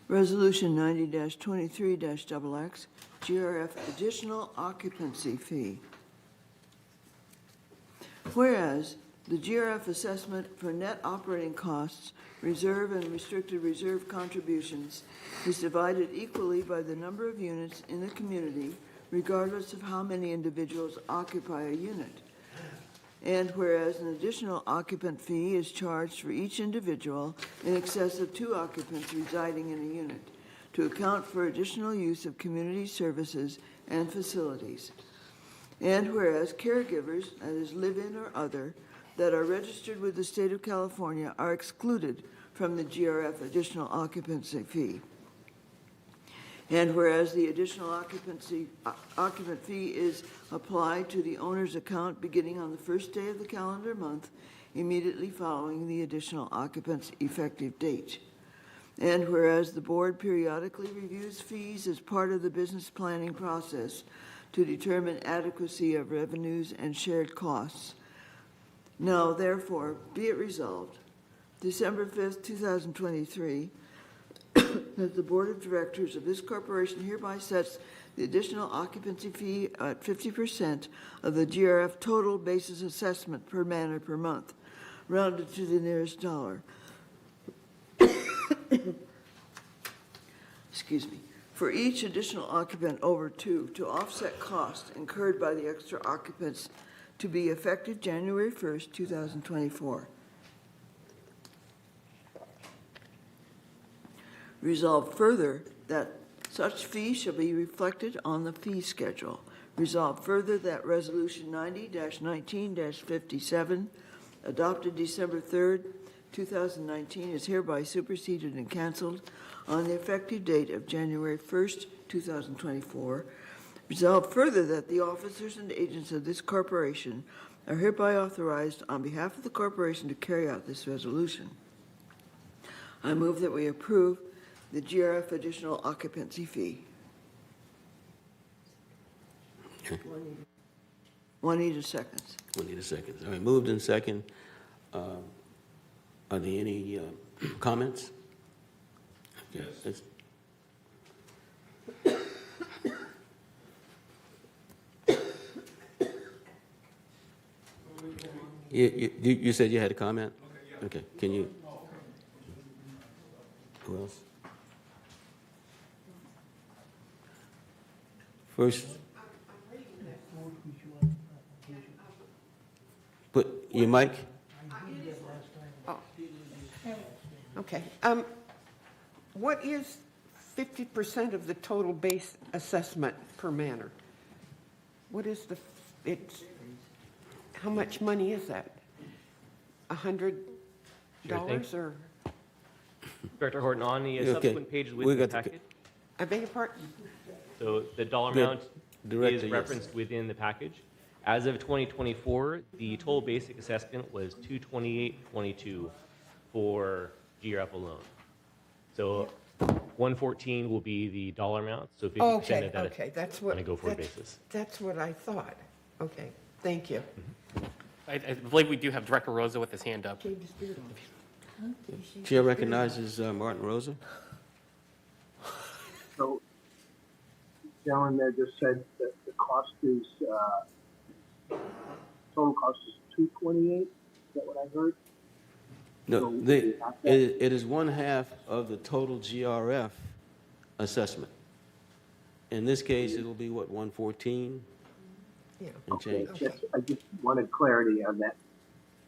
Resolution 90-23-XX, GRF additional occupancy fee. Whereas the GRF assessment for net operating costs, reserve and restricted reserve contributions is divided equally by the number of units in the community, regardless of how many individuals occupy a unit. And whereas an additional occupant fee is charged for each individual in excess of 2 occupants residing in a unit to account for additional use of community services and facilities. And whereas caregivers, that is live-in or other, that are registered with the state of California are excluded from the GRF additional occupancy fee. And whereas the additional occupant fee is applied to the owner's account beginning on the first day of the calendar month, immediately following the additional occupant's effective date. And whereas the board periodically reviews fees as part of the business planning process to determine adequacy of revenues and shared costs. Now, therefore, be it resolved, December 5th, 2023, that the Board of Directors of this corporation hereby sets the additional occupancy fee at 50% of the GRF total basis assessment per manor per month, rounded to the nearest dollar. Excuse me. For each additional occupant over 2 to offset costs incurred by the extra occupants to be effective January 1st, 2024. Resolved further that such fee shall be reflected on the fee schedule. Resolved further that Resolution 90-19-57, adopted December 3rd, 2019, is hereby superseded and canceled on the effective date of January 1st, 2024. Resolved further that the officers and agents of this corporation are hereby authorized on behalf of the corporation to carry out this resolution. I move that we approve the GRF additional occupancy fee. Juanita seconds. Juanita seconds. All right, moved in second. Are there any comments? Okay, yes. You said you had a comment? Okay, can you? Who else? First. Put your mic. Okay. What is 50% of the total base assessment per manor? What is how much money is that? $100 or? Director Horton, on the subsequent pages within the packet. I beg your pardon? So the dollar amount Director, is referenced within the package. As of 2024, the total basic assessment was $228.22 for GRF alone. So 114 will be the dollar amount. So 50% of that Okay, that's what, on a go-forward basis. That's what I thought. Okay, thank you. I believe we do have Director Rosa with his hand up. Chair recognizes Martin Rosa. So, Alan there just said that the cost is, total cost is $228. Is that what I heard? No, So it is 1/2 of the total GRF assessment. In this case, it'll be what, 114 Yeah. and change. Okay. I just wanted clarity on that.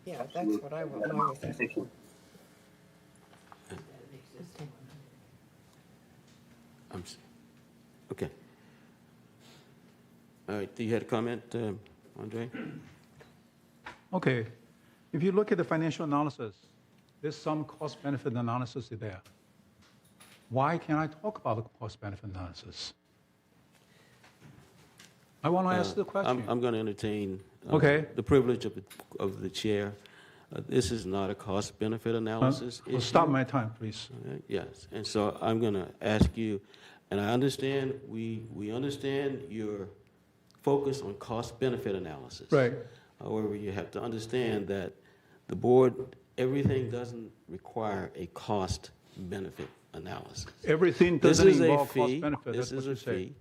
Yeah, that's what I was asking. Thank you. Okay. All right, you had a comment, Andre? Okay. If you look at the financial analysis, there's some cost-benefit analysis there. Why can't I talk about the cost-benefit analysis? I want to ask the question. I'm going to entertain Okay. the privilege of the chair. This is not a cost-benefit analysis issue. Stop my time, please. All right, yes, and so I'm going to ask you, and I understand, we understand your focus on cost-benefit analysis. Right. However, you have to understand that the board, everything doesn't require a cost-benefit analysis. Everything This doesn't is a involve fee. cost-benefit. This That's is what a you say. fee.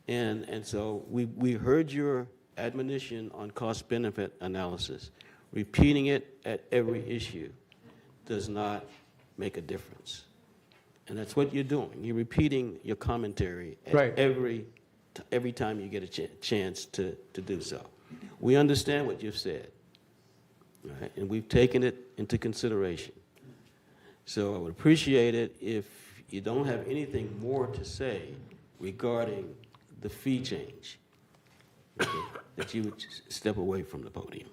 And so we heard your admonition on cost-benefit analysis. Repeating it at every issue does not make a difference. And that's what you're doing. You're repeating your commentary at Right. every time you get a chance to do so. We understand what you've said, all right? And we've taken it into consideration. So I would appreciate it if you don't have anything more to say regarding the fee change, okay, that you would step away from the podium.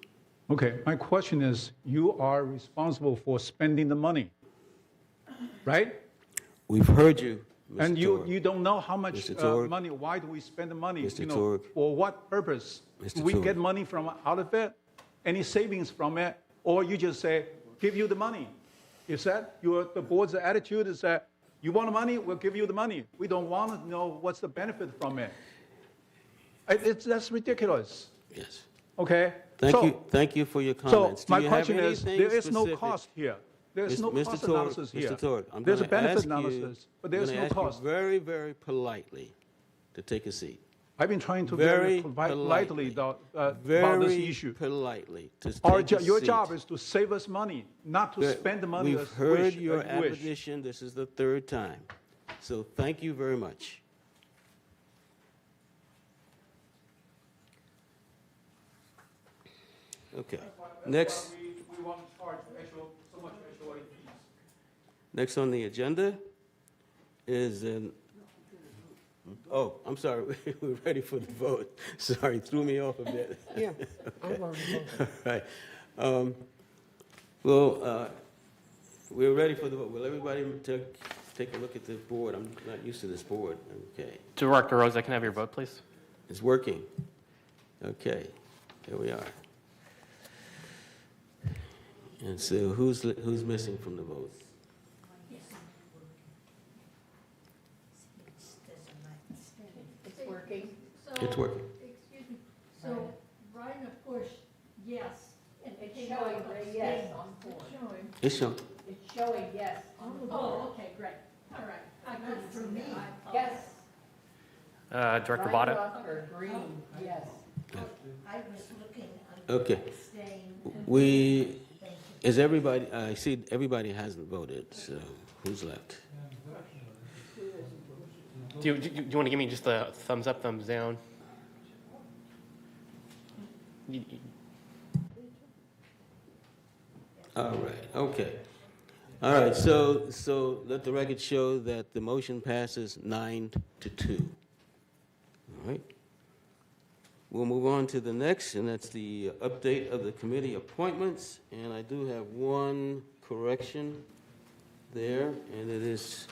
Okay, my question is, you are responsible for spending the money. right? We've heard you, Mr. And Torg. you don't know how much Mr. Torg. money, why do we spend the money? Mr. You know, Torg. for what purpose? Mr. Do we Torg. get money from out of it? Any savings from it? Or you just say, give you the money? Is that the board's attitude is that you want the money, we'll give you the money. We don't want to know what's the benefit from it. That's ridiculous, Yes. okay? Thank you for your So comments. Do my you have question is, anything there is no specific? cost here. There's no Mr. cost Torg, analysis here. Mr. Torg, I'm There's a gonna benefit ask you- analysis, but there's I'm no gonna ask you cost. very, very politely to take a seat. I've been trying to Very politely about this Very issue. politely to Our take a your seat. job is to save us money, not to spend the money We've as heard wish, your as you wish. admonition. This is the third time. So thank you very much. Okay. Next, We want to charge so much HOA fees. next on the agenda is oh, I'm sorry. We're ready for the vote. Sorry, threw me off a bit. Yeah, I've already voted. All right. Well, we're ready for the vote. Will everybody take a look at the board? I'm not used to this board. Okay. Director Rosa, can I have your vote, please? It's working. Okay. Here we are. And so who's missing from the vote? It's working. It's working. Excuse me, so Rhina pushed yes. and it It's came showing out the abstain. yes on four. It's shown. It's showing yes on the board. Oh, okay, great, all right. I couldn't For see me, that. yes. Director Vada? Reinhoff, green, yes. I was looking Okay. I see everybody hasn't voted, so who's left? Do you want to give me just a thumbs up, thumbs down? All right, okay. All right, so let the record show that the motion passes 9-2. All right. We'll move on to the next, and that's the update of the committee appointments. And I do have one correction there, and it is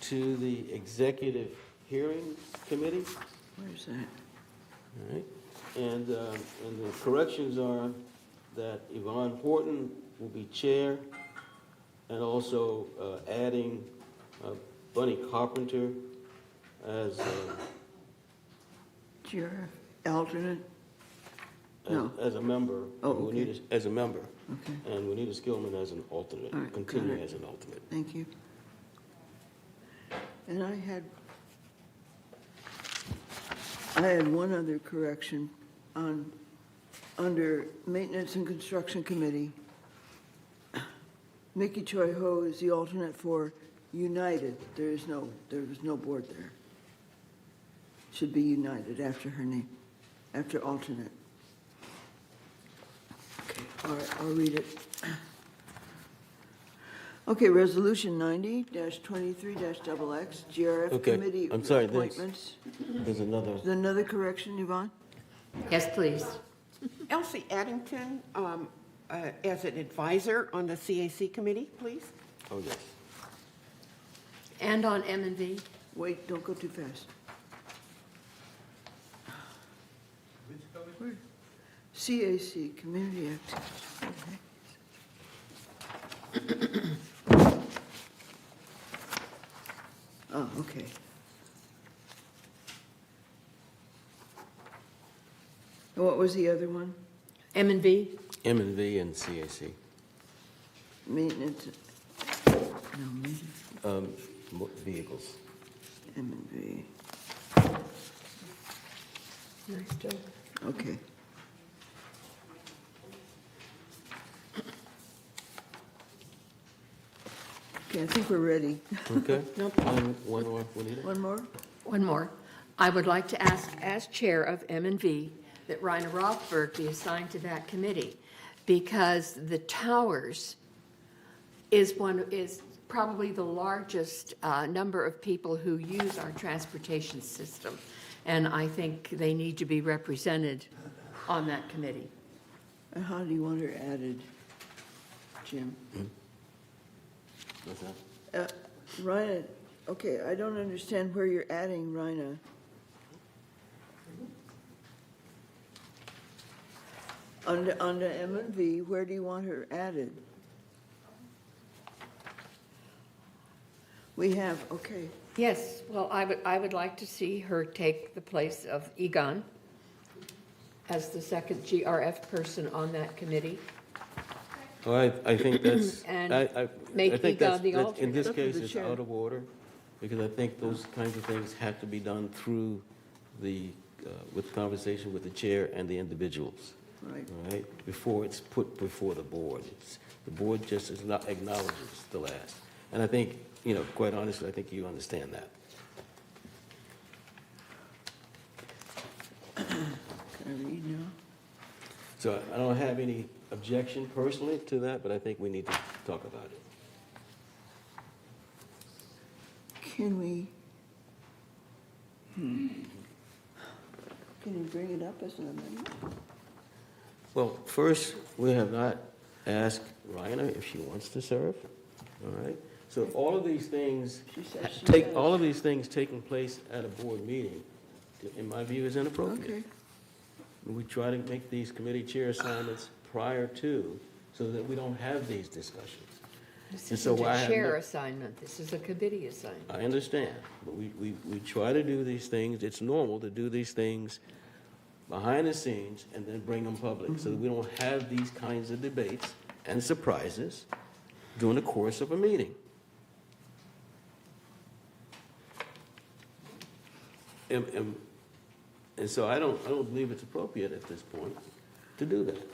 to the Executive Hearing Committee. Where's that? All right. And the corrections are that Yvonne Horton will be chair, and also adding Bunny Carpenter as GRF alternate? No. as a member. Oh, And okay. Juanita as a member. Okay. And Juanita Skillman as an alternate, All right, got continuing it. as an alternate. Thank you. And I had one other correction under Maintenance and Construction Committee. Mickey Choi Ho is the alternate for United. There was no board there. Should be United after her name, after alternate. Okay, all right, I'll read it. Okay, Resolution 90-23-XX, GRF Okay, Committee I'm sorry, appointments. There's another. Is there another correction, Yvonne? Yes, please. Elsie Addington, as an advisor on the CAC committee, please. Oh, yes. And on M&V? Wait, don't go too fast. Where? CAC, Community Activities. Oh, okay. And what was the other one? M&V? M&V and CAC. Maintenance, no, maintenance, Vehicles. M&V. Nice job. Okay. Okay, I think we're ready. Okay. One more, Juanita? One more? One more. I would like to ask, as chair of M&V, that Rainer Rothberg be assigned to that committee, because the towers is probably the largest number of people who use our transportation system, and I think they need to be represented on that committee. And how do you want her added, Jim? What's that? Rhina, okay, I don't understand where you're adding Rhina. Under M and V, where do you want her added? We have, okay, Yes, well, I would like to see her take the place of Egon as the second GRF person on that committee. Well, I think that's, And I make think Egon that's, the in this alternate. case, Up to the it's chair. out of order, because I think those kinds of things have to be done through the, with conversation with the chair and the individuals, right. all right? Before it's put before the board. The board just is not acknowledges the last. And I think, quite honestly, I think you understand that. Can I read now? So I don't have any objection personally to that, but I think we need to talk about it. Can we? Can you bring it up as an amendment? Well, first, we have not asked Rhina if she wants to serve, all right? So all of these things, She says she does. all of these things taking place at a board meeting, in my view, is inappropriate. Okay, We try to make these committee chair assignments prior to, so that we don't have these discussions. This And so isn't I a have chair no- assignment, this is a committee assignment. I understand, but we try to do these things, it's normal to do these things behind the scenes and then bring them public, so that we don't have these kinds of debates and surprises during the course of a meeting. And so I don't believe it's appropriate at this point to do that.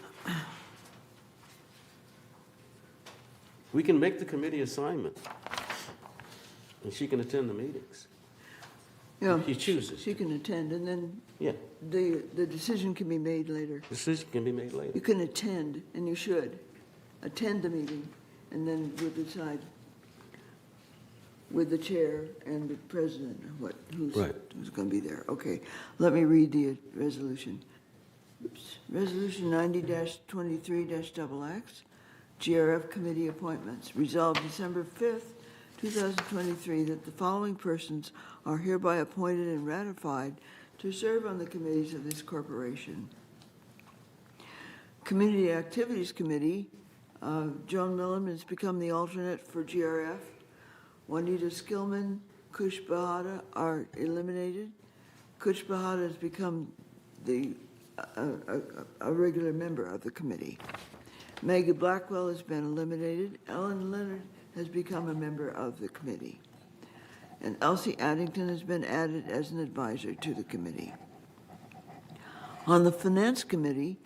We can make the committee assignment, and she can attend the meetings. yeah, If she chooses. she can attend, and then Yeah, the decision can be made later. decision can be made You later. can attend, and you should, attend the meeting, and then we'll decide with the chair and the president, who's Right. going to be there. Okay, let me read the resolution. Oops. Resolution 90-23-XX, GRF Committee Appointments. Resolved December 5th, 2023, that the following persons are hereby appointed and ratified to serve on the committees of this corporation. Community Activities Committee, Joan Millam has become the alternate for GRF. Juanita Skillman, Kush Bahada are eliminated. Kush Bahada has become a regular member of the committee. Maggie Blackwell has been eliminated. Ellen Leonard has become a member of the committee. And Elsie Addington has been added as an advisor to the committee. On the Finance Committee,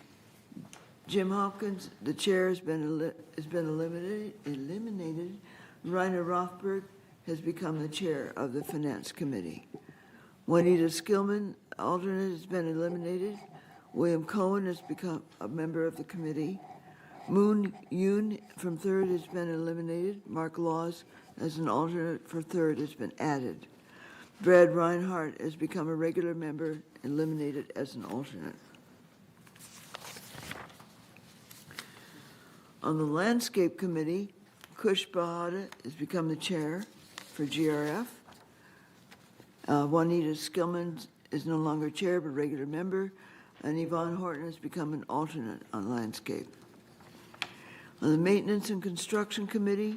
Jim Hopkins, the chair, has been eliminated. Rainer Rothberg has become the chair of the Finance Committee. Juanita Skillman, alternate, has been eliminated. William Cohen has become a member of the committee. Moon Yoon from third has been eliminated. Mark Laws as an alternate for third has been added. Brad Reinhardt has become a regular member, eliminated as an alternate. On the Landscape Committee, Kush Bahada has become the chair for GRF. Juanita Skillman is no longer chair but regular member, and Yvonne Horton has become an alternate on Landscape. On the Maintenance and Construction Committee,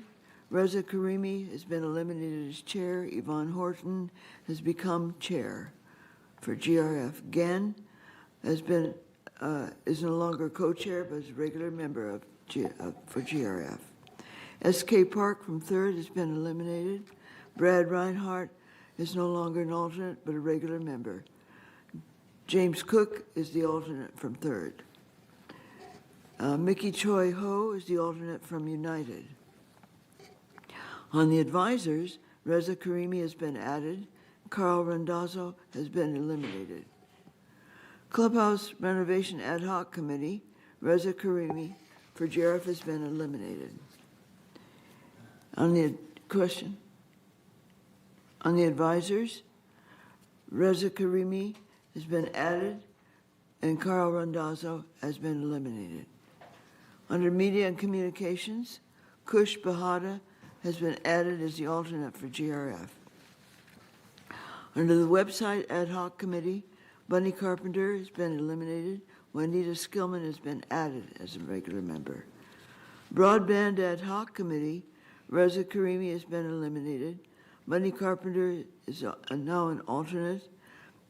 Reza Karimi has been eliminated as chair. Yvonne Horton has become chair for GRF. Gann has been is no longer co-chair but is a regular member of for GRF. S.K. Park from third has been eliminated. Brad Reinhardt is no longer an alternate but a regular member. James Cook is the alternate from third. Mickey Choi Ho is the alternate from United. On the advisors, Reza Karimi has been added. Carl Randazzo has been eliminated. Clubhouse Renovation Ad Hoc Committee, Reza Karimi for GRF has been eliminated. On the question, on the advisors, Reza Karimi has been added and Carl Randazzo has been eliminated. Under Media and Communications, Kush Bahada has been added as the alternate for GRF. Under the Website Ad Hoc Committee, Bunny Carpenter has been eliminated. Juanita Skillman has been added as a regular member. Broadband Ad Hoc Committee, Reza Karimi has been eliminated. Bunny Carpenter is now an alternate,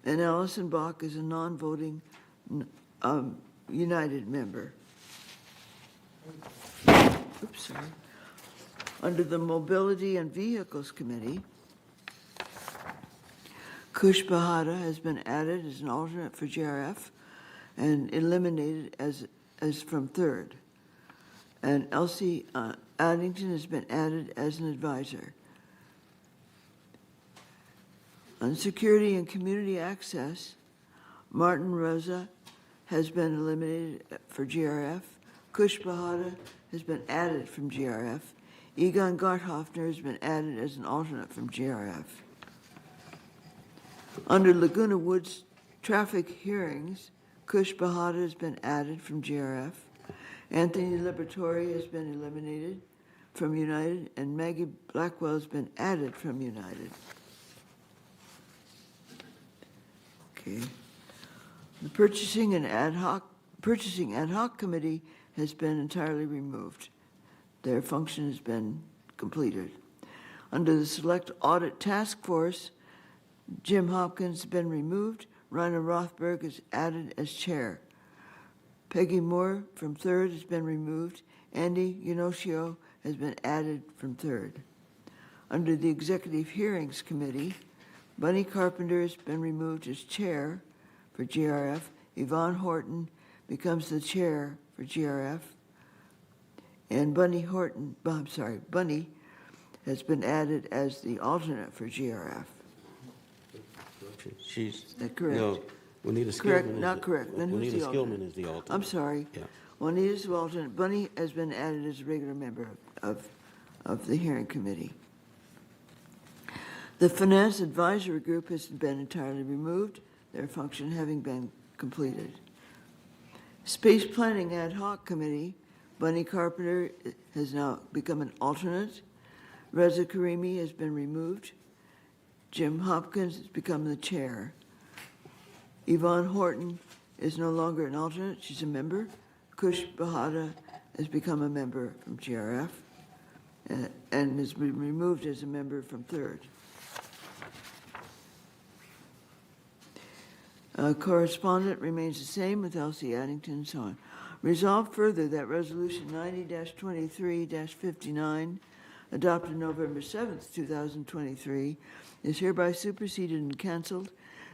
and Allison Bach is a non-voting United member. Oops, sorry. Under the Mobility and Vehicles Committee, Kush Bahada has been added as an alternate for GRF and eliminated as from third. And Elsie Addington has been added as an advisor. On Security and Community Access, Martin Rosa has been eliminated for GRF. Kush Bahada has been added from GRF. Egon Garthoffner has been added as an alternate from GRF. Under Laguna Woods Traffic Hearings, Kush Bahada has been added from GRF. Anthony Liberatore has been eliminated from United, and Maggie Blackwell has been added from United. Okay. The Purchasing Ad Hoc Committee has been entirely removed. Their function has been completed. Under the Select Audit Task Force, Jim Hopkins has been removed. Rainer Rothberg is added as chair. Peggy Moore from third has been removed. Andy Yonoshio has been added from third. Under the Executive Hearings Committee, Bunny Carpenter has been removed as chair for GRF. Yvonne Horton becomes the chair for GRF. And Bunny has been added as the alternate for GRF. She's, Is that correct? no, Juanita Skillman. Correct, not correct. Then who's Juanita the alternate? Skillman is the alternate. I'm sorry. Yeah. Juanita's the alternate. Bunny has been added as a regular member of the hearing committee. The Finance Advisory Group has been entirely removed, their function having been completed. Space Planning Ad Hoc Committee, Bunny Carpenter has now become an alternate. Reza Karimi has been removed. Jim Hopkins has become the chair. Yvonne Horton is no longer an alternate, she's a member. Kush Bahada has become a member from GRF and has been removed as a member from third. Correspondent remains the same with Elsie Addington and so on. Resolved further that Resolution 90-23-59, adopted November 7th, 2023, is hereby superseded and canceled,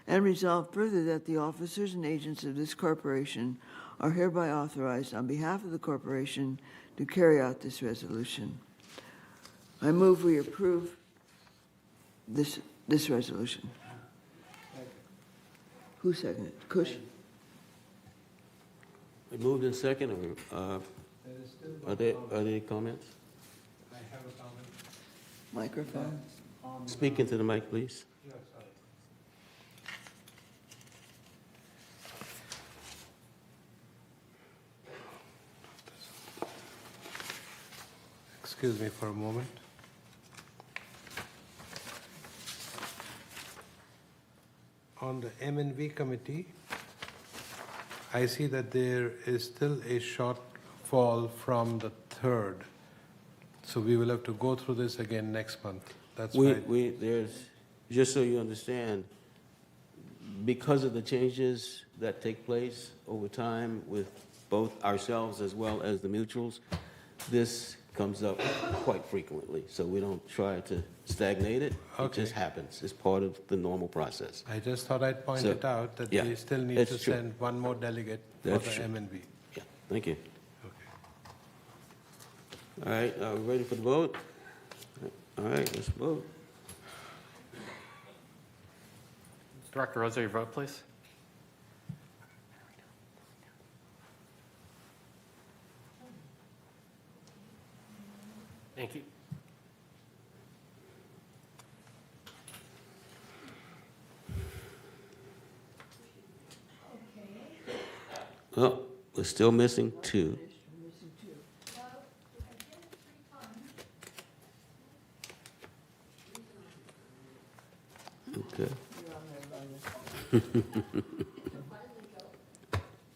and resolved further that the officers and agents of this corporation are hereby authorized on behalf of the corporation to carry out this resolution. I move we approve this resolution. Who seconded? Kush? It moved in second, or are there comments? I have a comment. Microphone? Speak into the mic, please. Excuse me for a moment. On the M&V committee, I see that there is still a shortfall from the third. So we will have to go through this again next month. That's right. There's, just so you understand, because of the changes that take place over time with both ourselves as well as the mutuals, this comes up quite frequently. So we don't try to stagnate it. It Okay. just happens. It's part of the normal process. I just thought I'd point So, it out that yeah, we still need that's to true. send one more delegate for That's the true. M&V. Yeah, thank you. Okay. All right, are we ready for the vote? All right, let's vote. Director Rosa, your vote, please. Thank you. Oh, we're still missing two. Okay. Do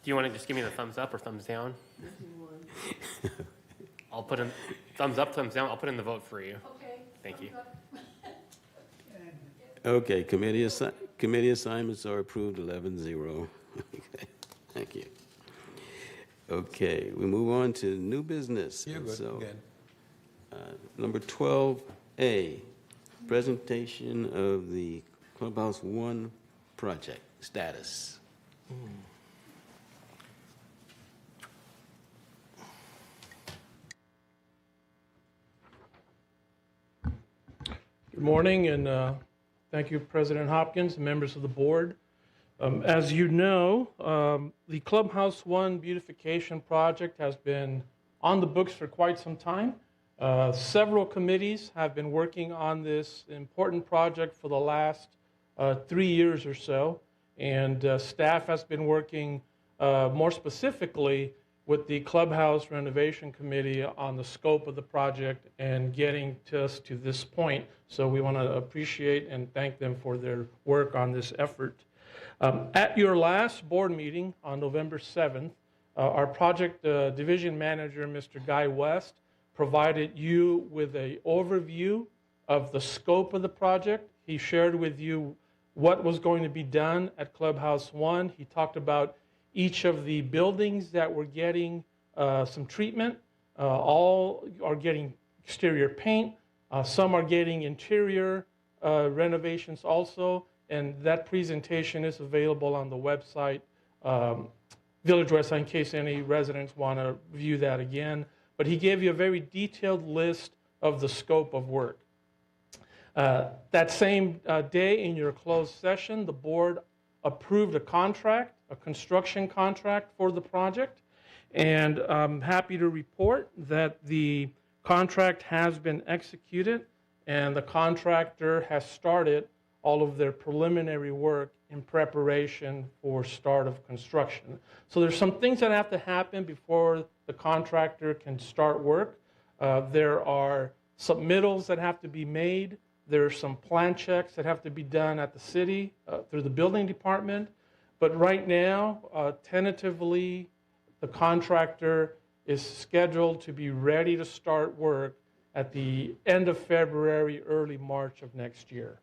you want to just give me the thumbs up or thumbs down? I'll put in thumbs up, thumbs down. I'll put in the vote for you. Okay. Thank you. Okay, committee assignments are approved 11-0. Okay, thank you. Okay, we move on to new business. You're good, So, again. Number 12A, presentation of the Clubhouse 1 project status. Good morning, and thank you, President Hopkins, and members of the board. As you know, the Clubhouse 1 beautification project has been on the books for quite some time. Several committees have been working on this important project for the last 3 years or so, and staff has been working more specifically with the Clubhouse Renovation Committee on the scope of the project and getting us to this point. So we want to appreciate and thank them for their work on this effort. At your last board meeting on November 7th, our project division manager, Mr. Guy West, provided you with an overview of the scope of the project. He shared with you what was going to be done at Clubhouse 1. He talked about each of the buildings that were getting some treatment. All are getting exterior paint. Some are getting interior renovations also. And that presentation is available on the website, Village West, in case any residents want to view that again. But he gave you a very detailed list of the scope of work. That same day in your closed session, the board approved a contract, a construction contract for the project. And I'm happy to report that the contract has been executed and the contractor has started all of their preliminary work in preparation for start of construction. So there's some things that have to happen before the contractor can start work. There are submittals that have to be made. There are some plan checks that have to be done at the city through the building department. But right now, tentatively, the contractor is scheduled to be ready to start work at the end of February, early March of next year.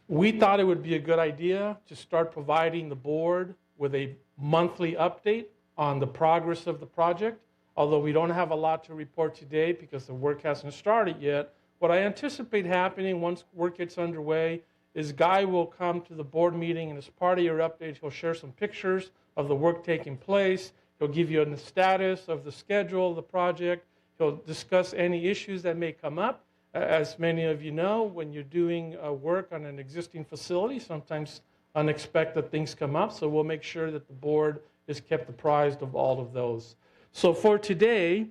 We thought it would be a good idea to start providing the board with a monthly update on the progress of the project. Although we don't have a lot to report today because the work hasn't started yet, what I anticipate happening once work gets underway is Guy will come to the board meeting, and as part of your update, he'll share some pictures of the work taking place. He'll give you the status of the schedule of the project. He'll discuss any issues that may come up. As many of you know, when you're doing work on an existing facility, sometimes unexpected things come up, so we'll make sure that the board is kept apprised of all of those. So for today,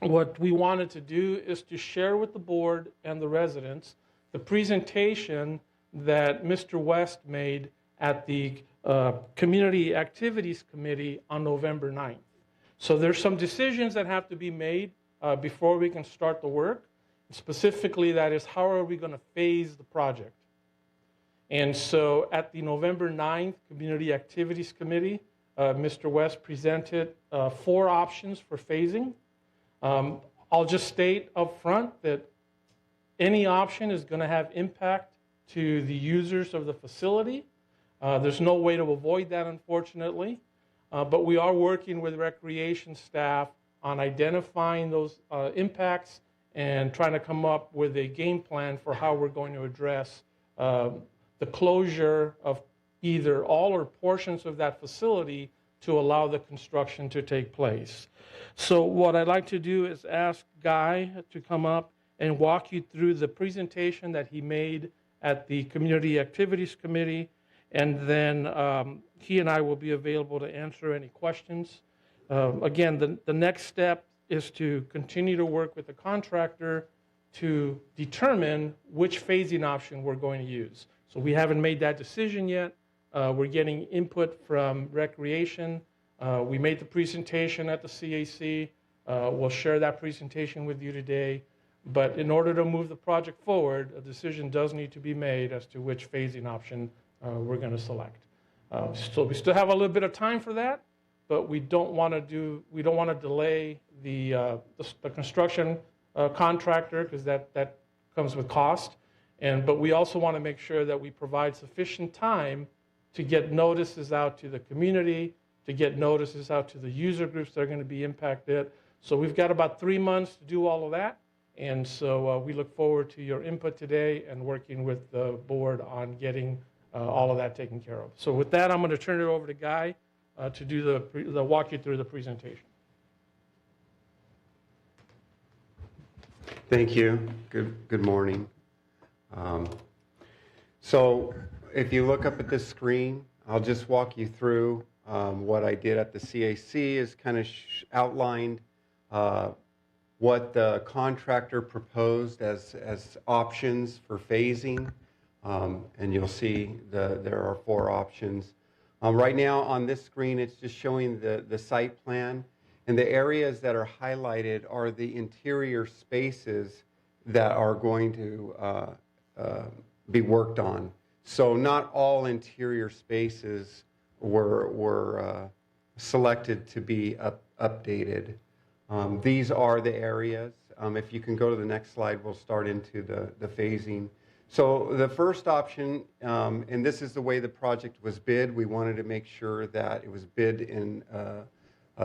what we wanted to do is to share with the board and the residents the presentation that Mr. West made at the Community Activities Committee on November 9th. So there's some decisions that have to be made before we can start the work. Specifically, that is, how are we going to phase the project? And so at the November 9th Community Activities Committee, Mr. West presented 4 options for phasing. I'll just state up front that any option is going to have impact to the users of the facility. There's no way to avoid that, unfortunately. But we are working with recreation staff on identifying those impacts and trying to come up with a game plan for how we're going to address the closure of either all or portions of that facility to allow the construction to take place. So what I'd like to do is ask Guy to come up and walk you through the presentation that he made at the Community Activities Committee, and then he and I will be available to answer any questions. Again, the next step is to continue to work with the contractor to determine which phasing option we're going to use. So we haven't made that decision yet. We're getting input from Recreation. We made the presentation at the CAC. We'll share that presentation with you today. But in order to move the project forward, a decision does need to be made as to which phasing option we're going to select. So we still have a little bit of time for that, but we don't want to delay the construction contractor, because that comes with cost. But we also want to make sure that we provide sufficient time to get notices out to the community, to get notices out to the user groups that are going to be impacted. So we've got about 3 months to do all of that. And so we look forward to your input today and working with the board on getting all of that taken care of. So with that, I'm going to turn it over to Guy to do the walk you through the presentation. Thank you. Good morning. So if you look up at this screen, I'll just walk you through what I did at the CAC is kind of outlined what the contractor proposed as options for phasing. And you'll see there are 4 options. Right now on this screen, it's just showing the site plan. And the areas that are highlighted are the interior spaces that are going to be worked on. So not all interior spaces were selected to be updated. These are the areas. If you can go to the next slide, we'll start into the phasing. So the first option, and this is the way the project was bid, we wanted to make sure that it was bid in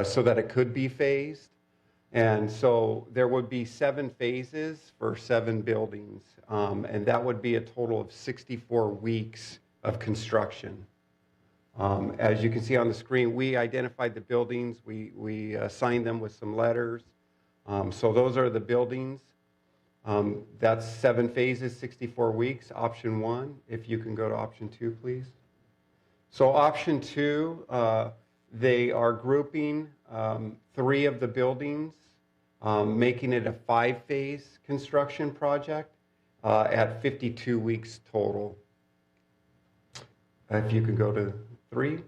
so that it could be phased. And so there would be 7 phases for 7 buildings, and that would be a total of 64 weeks of construction. As you can see on the screen, we identified the buildings, we assigned them with some letters. So those are the buildings. That's 7 phases, 64 weeks, option 1. If you can go to option 2, please. So option 2, they are grouping 3 of the buildings, making it a 5-phase construction project at 52 weeks total. If you can go to 3.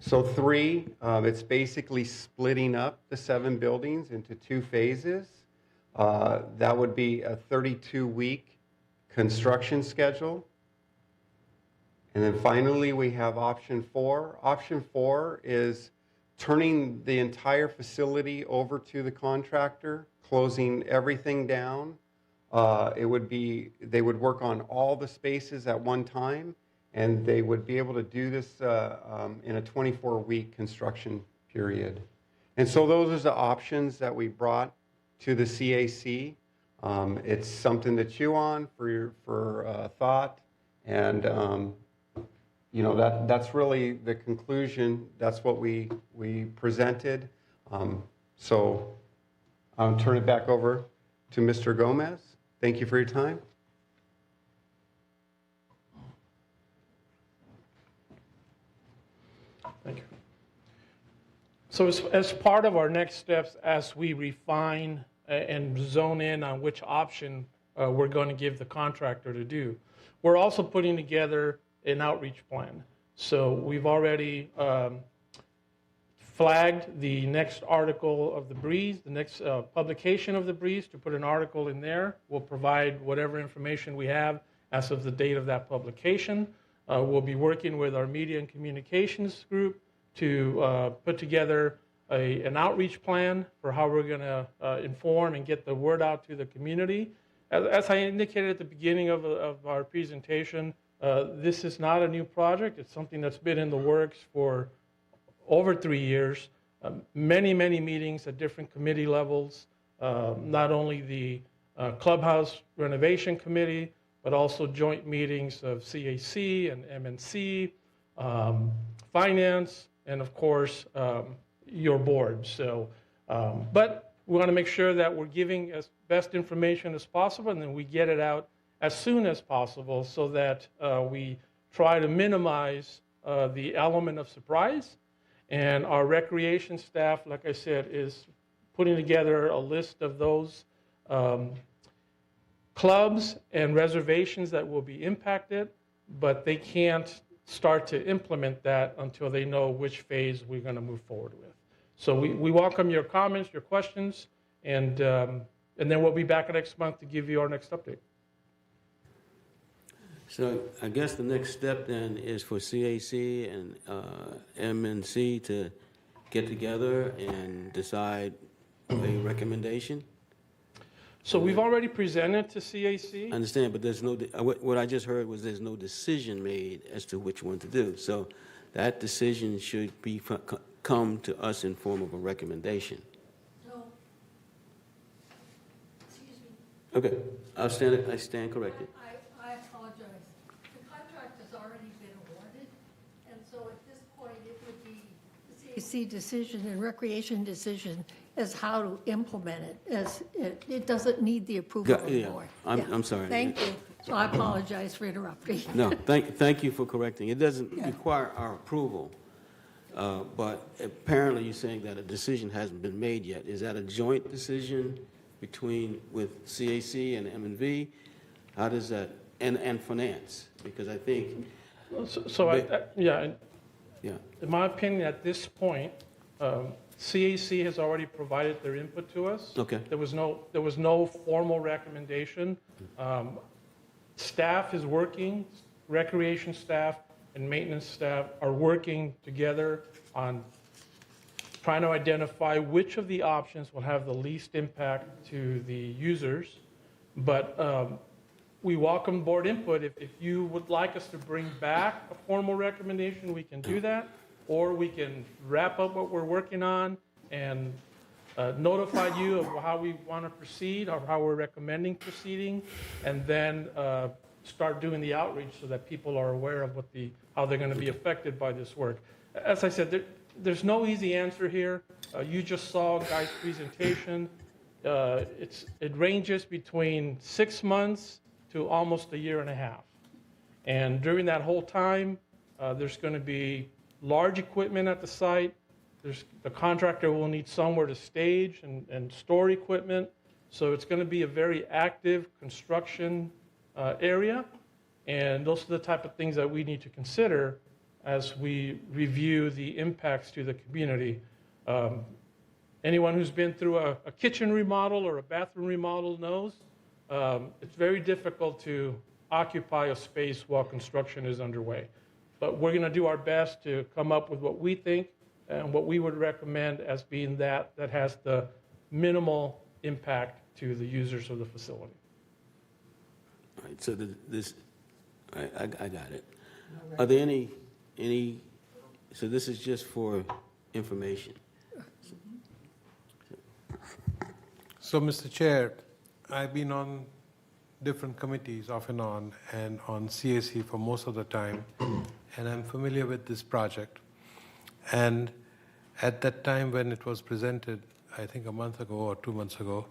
So 3, it's basically splitting up the 7 buildings into 2 phases. That would be a 32-week construction schedule. And then finally, we have option 4. Option 4 is turning the entire facility over to the contractor, closing everything down. They would work on all the spaces at one time, and they would be able to do this in a 24-week construction period. And so those are the options that we brought to the CAC. It's something to chew on for thought, and that's really the conclusion. That's what we presented. So I'll turn it back over to Mr. Gomez. Thank you for your time. Thank you. So as part of our next steps, as we refine and zone in on which option we're going to give the contractor to do, we're also putting together an outreach plan. So we've already flagged the next article of the Breeze, the next publication of the Breeze, to put an article in there. We'll provide whatever information we have as of the date of that publication. We'll be working with our media and communications group to put together an outreach plan for how we're going to inform and get the word out to the community. As I indicated at the beginning of our presentation, this is not a new project. It's something that's been in the works for over 3 years. Many meetings at different committee levels, not only the clubhouse renovation committee, but also joint meetings of CAC and MNC, finance, and of course, your board. So, but we want to make sure that we're giving as best information as possible, and then we get it out as soon as possible so that we try to minimize the element of surprise. And our recreation staff, like I said, is putting together a list of those clubs and reservations that will be impacted, but they can't start to implement that until they know which phase we're going to move forward with. So we welcome your comments, your questions, and And then we'll be back next month to give you our next update. So I guess the next step then is for CAC and MNC to get together and decide a recommendation? So we've already presented to CAC. I understand, but there's no, what I just heard was there's no decision made as to which one to do. So that decision should be, come to us in form of a recommendation. No. Excuse me. Okay, I stand corrected. I apologize. The contract has already been awarded, and so at this point, it would be the CAC decision and recreation decision as how to implement it, as it doesn't need the approval of the Yeah, board. I'm sorry. Thank you. So I apologize for interrupting. No, thank you for correcting. It doesn't require our approval, but apparently you're saying that a decision hasn't been made yet. Is that a joint decision with CAC and M&V? How does that, and finance? Because I think. Yeah. Yeah. In my opinion, at this point, CAC has already provided their input to us. Okay. There was no formal recommendation. Staff is working, recreation staff and maintenance staff are working together on trying to identify which of the options will have the least impact to the users. But we welcome board input. If you would like us to bring back a formal recommendation, we can do that. Or we can wrap up what we're working on and notify you of how we want to proceed or how we're recommending proceeding, and then start doing the outreach so that people are aware of how they're going to be affected by this work. As I said, there's no easy answer here. You just saw Guy's presentation. It ranges between 6 months to almost a year and a half. And during that whole time, there's going to be large equipment at the site. The contractor will need somewhere to stage and store equipment. So it's going to be a very active construction area. And those are the type of things that we need to consider as we review the impacts to the community. Anyone who's been through a kitchen remodel or a bathroom remodel knows it's very difficult to occupy a space while construction is underway. But we're going to do our best to come up with what we think and what we would recommend as being that has the minimal impact to the users of the facility. All right, so I got it. Are there any, so this is just for information? So, Mr. Chair, I've been on different committees off and on CAC for most of the time, and I'm familiar with this project. And at that time when it was presented, I think a month ago or 2 months ago,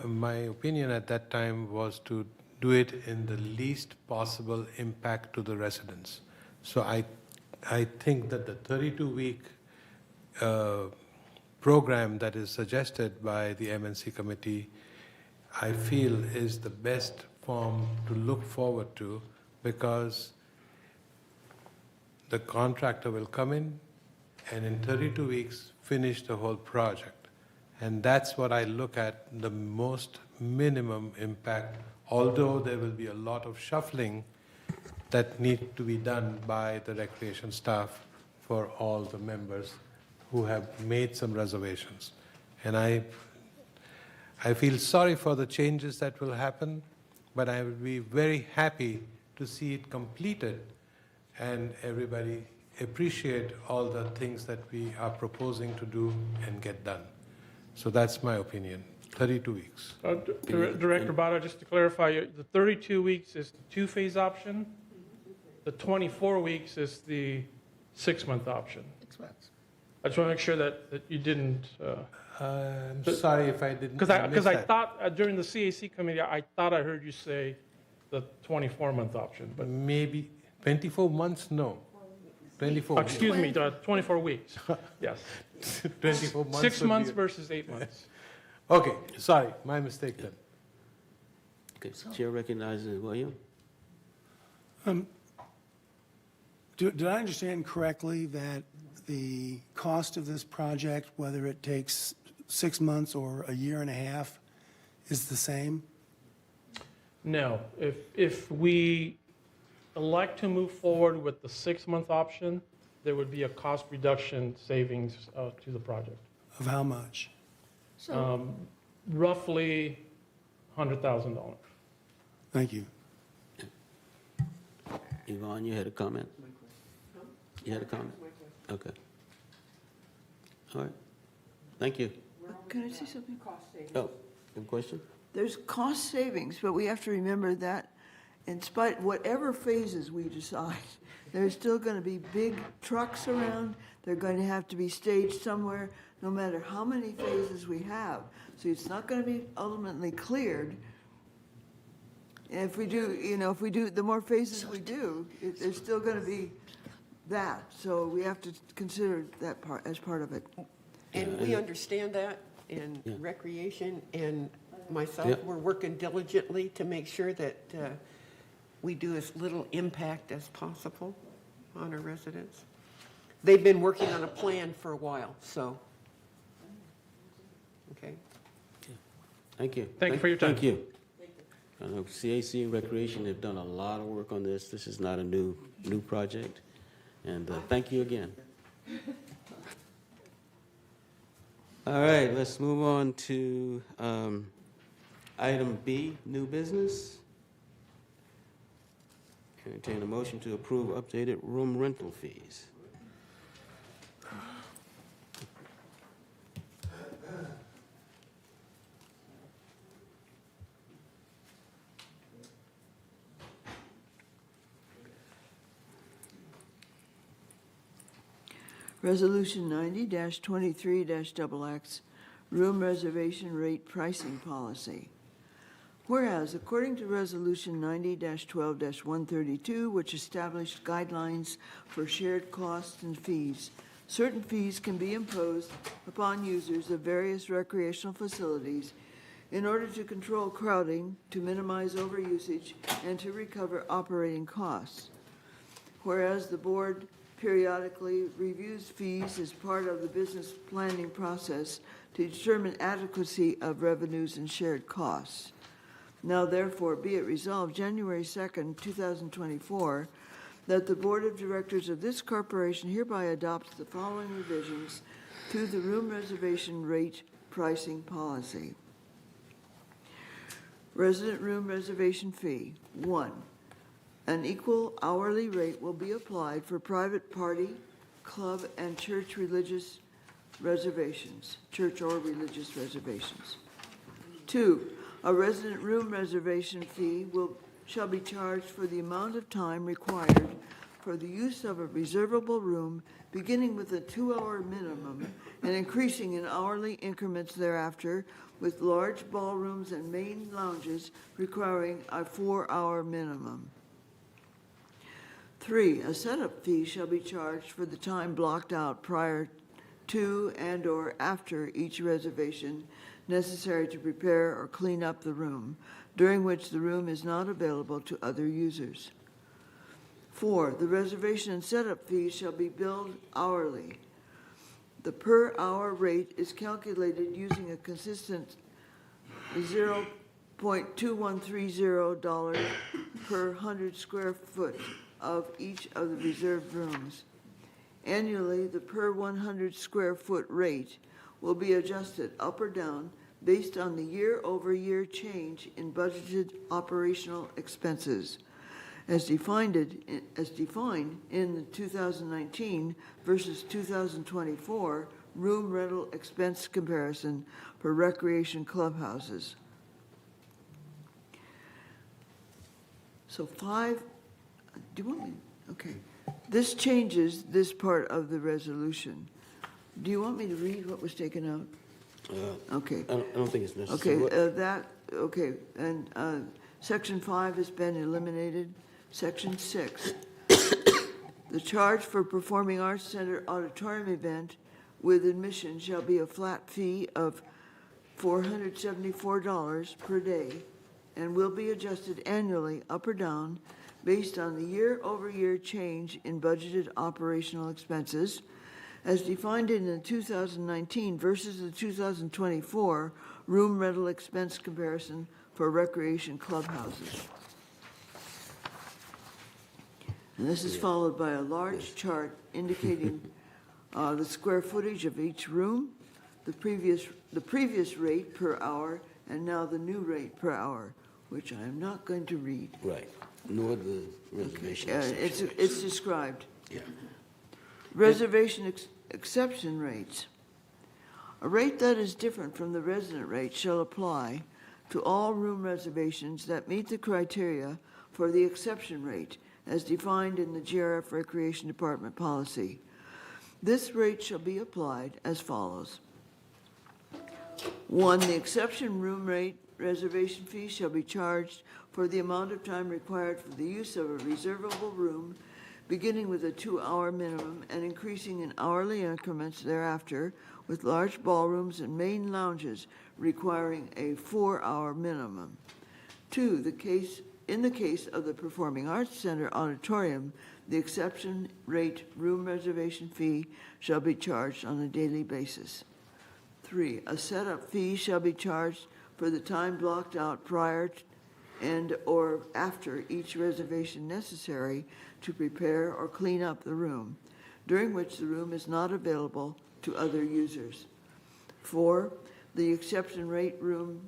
my opinion at that time was to do it in the least possible impact to the residents. So I think that the 32-week program that is suggested by the MNC committee, I feel is the best form to look forward to, because the contractor will come in and in 32 weeks finish the whole project. And that's what I look at, the most minimum impact, although there will be a lot of shuffling that need to be done by the recreation staff for all the members who have made some reservations. And I feel sorry for the changes that will happen, but I will be very happy to see it completed and everybody appreciate all the things that we are proposing to do and get done. So that's my opinion, 32 weeks. Director Bada, just to clarify, the 32 weeks is the two-phase option. The 24 weeks is the 6-month option. 6 months. I just want to make sure that you didn't. I'm sorry if I didn't. Because I thought during the CAC committee, I thought I heard you say the 24-month option, but maybe 24 months, no. 24 weeks. Excuse me, 24 weeks. Yes. 24 months. 6 months versus 8 months. Okay, sorry, my mistake then. Okay, Chair recognizes William. Did I understand correctly that the cost of this project, whether it takes 6 months or a year and a half, is the same? No, if we elect to move forward with the 6-month option, there would be a cost reduction savings to the project. Of how much? So, Roughly $100,000. Thank you. Yvonne, you had a comment? You had a comment? Okay. All right. Thank you. Can I say something? Oh, you have a question? There's cost savings, but we have to remember that in spite, whatever phases we decide, there's still going to be big trucks around. They're going to have to be staged somewhere, no matter how many phases we have. So it's not going to be ultimately cleared. And if we do, the more phases we do, there's still going to be that. So we have to consider that part as part of it. And we understand that in recreation, and myself, Yep. we're working diligently to make sure that we do as little impact as possible on our residents. They've been working on a plan for a while, so, okay. Thank you. Thank you for your time. Thank you. I know CAC and Recreation have done a lot of work on this. This is not a new project. And thank you again. All right, let's move on to item B, new business. Entertain a motion to approve updated room rental fees. Resolution 90-23-XX, room reservation rate pricing policy. Whereas, according to Resolution 90-12-132, which established guidelines for shared costs and fees, certain fees can be imposed upon users of various recreational facilities in order to control crowding, to minimize overusage, and to recover operating costs. Whereas the board periodically reviews fees as part of the business planning process to determine adequacy of revenues and shared costs. Now therefore be it resolved January 2nd, 2024, that the Board of Directors of this corporation hereby adopts the following revisions to the room reservation rate pricing policy. Resident room reservation fee. 1. An equal hourly rate will be applied for private party, club, and church religious reservations, church or religious reservations. 2. A resident room reservation fee shall be charged for the amount of time required for the use of a reservable room, beginning with a 2-hour minimum and increasing in hourly increments thereafter, with large ballrooms and main lounges requiring a 4-hour minimum. 3. A setup fee shall be charged for the time blocked out prior to and/or after each reservation necessary to prepare or clean up the room, during which the room is not available to other users. 4. The reservation and setup fees shall be billed hourly. The per-hour rate is calculated using a consistent $0.2130 per 100 square foot of each of the reserved rooms. Annually, the per 100 square foot rate will be adjusted up or down based on the year-over-year change in budgeted operational expenses, as defined in the 2019 versus 2024 room rental expense comparison for recreation clubhouses. So 5, do you want me? Okay. This changes this part of the resolution. Do you want me to read what was taken out? Okay. I don't think it's necessary. Okay, and Section 5 has been eliminated. Section 6, the charge for performing arts center auditorium event with admission shall be a flat fee of $474 per day and will be adjusted annually up or down based on the year-over-year change in budgeted operational expenses, as defined in the 2019 versus the 2024 room rental expense comparison for recreation clubhouses. And this is followed by a large chart indicating the square footage of each room, the previous rate per hour, and now the new rate per hour, which I am not going to read. Right, nor the reservation. It's described. Yeah. Reservation exception rates. A rate that is different from the resident rate shall apply to all room reservations that meet the criteria for the exception rate as defined in the GRF Recreation Department policy. This rate shall be applied as follows. 1, the exception room rate reservation fee shall be charged for the amount of time required for the use of a reservable room, beginning with a 2-hour minimum and increasing in hourly increments thereafter, with large ballrooms and main lounges requiring a 4-hour minimum. 2, in the case of the Performing Arts Center auditorium, the exception rate room reservation fee shall be charged on a daily basis. 3, a setup fee shall be charged for the time blocked out prior to and or after each reservation necessary to prepare or clean up the room, during which the room is not available to other users. 4, the exception rate room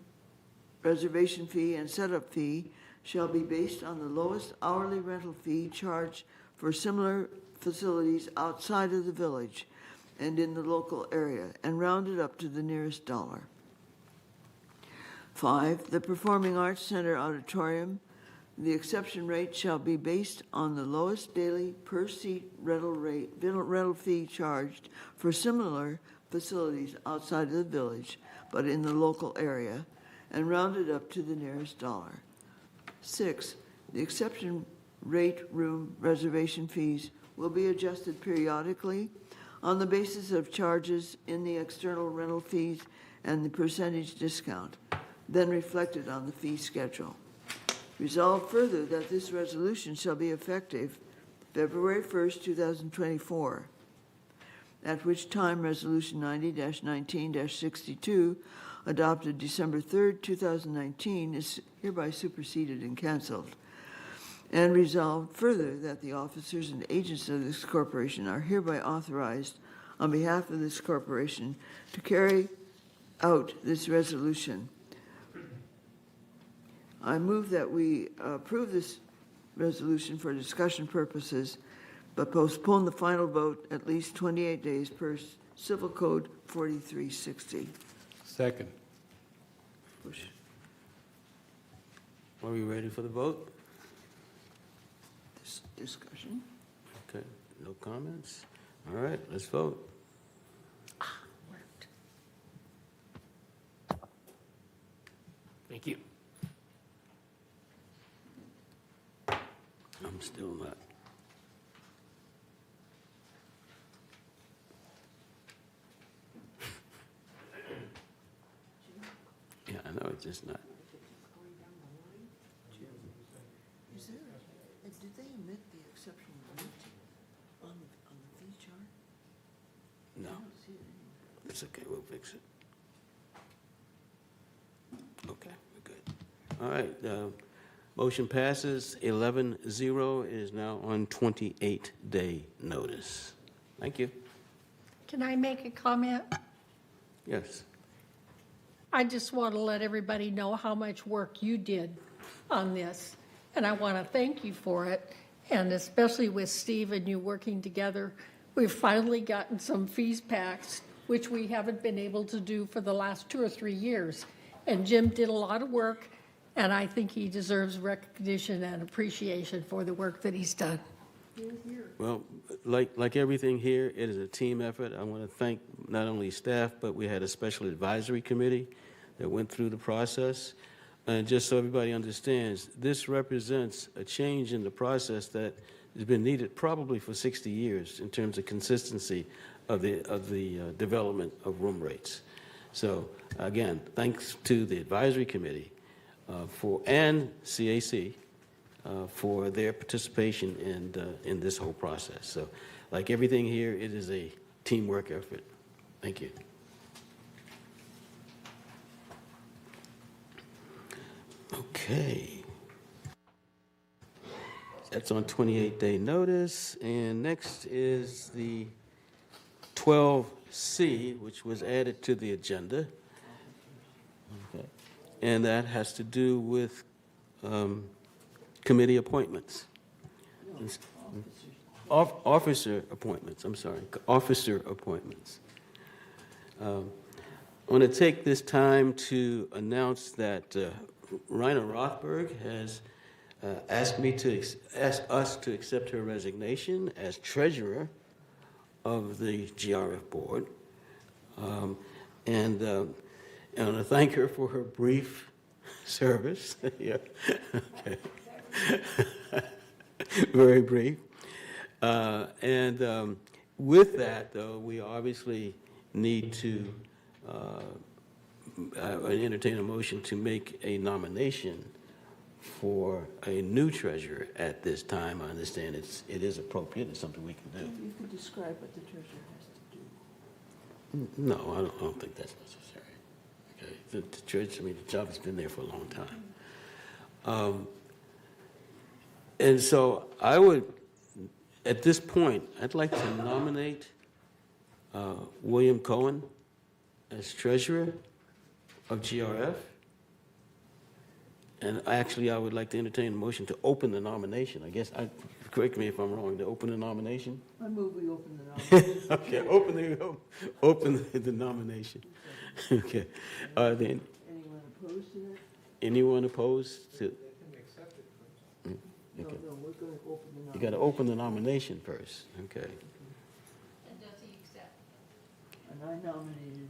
reservation fee and setup fee shall be based on the lowest hourly rental fee charged for similar facilities outside of the village and in the local area, and rounded up to the nearest dollar. 5, the Performing Arts Center auditorium, the exception rate shall be based on the lowest daily per seat rental fee charged for similar facilities outside of the village, but in the local area, and rounded up to the nearest dollar. 6, the exception rate room reservation fees will be adjusted periodically on the basis of charges in the external rental fees and the percentage discount, then reflected on the fee schedule. Resolved further that this resolution shall be effective February 1st, 2024, at which time Resolution 90-19-62, adopted December 3rd, 2019, is hereby superseded and canceled. And resolved further that the officers and agents of this corporation are hereby authorized on behalf of this corporation to carry out this resolution. I move that we approve this resolution for discussion purposes, but postpone the final vote at least 28 days per Civil Code 4360. Second. Are we ready for the vote? Discussion. Okay, no comments? All right, let's vote. Worked. Thank you. I'm still not. Yeah, I know, it's just not. Is there, did they omit the exception rate on the fee chart? No, I don't see it anywhere. it's okay, we'll fix it. Okay, we're good. All right, motion passes 11-0. It is now on 28-day notice. Thank you. Can I make a comment? Yes. I just want to let everybody know how much work you did on this, and I want to thank you for it, and especially with Steve and you working together. We've finally gotten some fees packs, which we haven't been able to do for the last 2 or 3 years. And Jim did a lot of work, and I think he deserves recognition and appreciation for the work that he's done. Well, like everything here, it is a team effort. I want to thank not only staff, but we had a special advisory committee that went through the process. And just so everybody understands, this represents a change in the process that has been needed probably for 60 years in terms of consistency of the development of room rates. So again, thanks to the advisory committee and CAC for their participation in this whole process. So like everything here, it is a teamwork effort. Thank you. Okay. That's on 28-day notice. And next is the 12C, which was added to the agenda. Okay. And that has to do with committee appointments. Officer appointments, I'm sorry, officer appointments. I want to take this time to announce that Raina Rothberg has asked us to accept her resignation as treasurer of the GRF board. And I want to thank her for her brief service. Yeah. Okay. Very brief. And with that, though, we obviously need to entertain a motion to make a nomination for a new treasurer at this time. I understand it is appropriate. It's something we can do. You could describe what the treasurer has to do. No, I don't think that's necessary. Okay, the church, I mean, the job has been there for a long time. And so I would, at this point, I'd like to nominate William Cohen as treasurer of GRF. And actually, I would like to entertain a motion to open the nomination. I guess, correct me if I'm wrong, to open the nomination? I move we open the nomination. Okay, open the nomination. Okay. Are there Anyone opposed to that? anyone opposed to? No, we're going to open the nomination. You got to open the nomination first. Okay. And does he accept? And I nominated,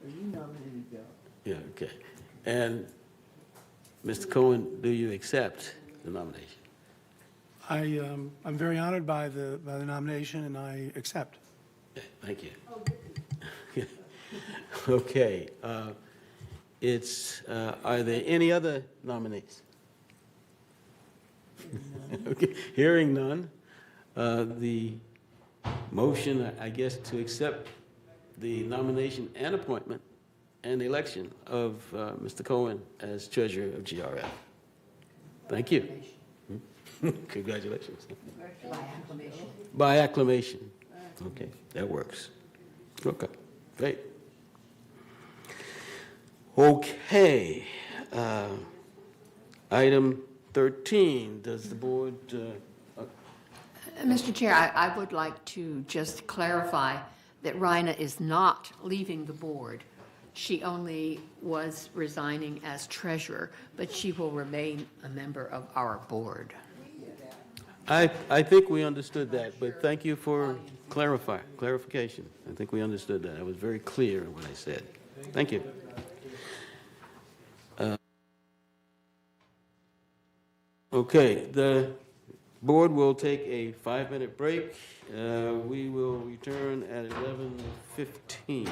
or you nominated Bill. Yeah, okay. And Mr. Cohen, do you accept the nomination? I'm very honored by the nomination, and I accept. Okay, thank you. Okay. Are there any other nominees? Okay, hearing none, the motion, I guess, to accept the nomination and appointment and election of Mr. Cohen as treasurer of GRF. Thank you. Congratulations. By acclamation. By acclamation. Okay, that works. Okay, great. Okay. Item 13, does the board, Mr. Chair, I would like to just clarify that Raina is not leaving the board. She only was resigning as treasurer, but she will remain a member of our board. I think we understood that, but thank you for clarification. I think we understood that. I was very clear in what I said. Thank you. Okay, the board will take a 5-minute break. We will return at 11:15.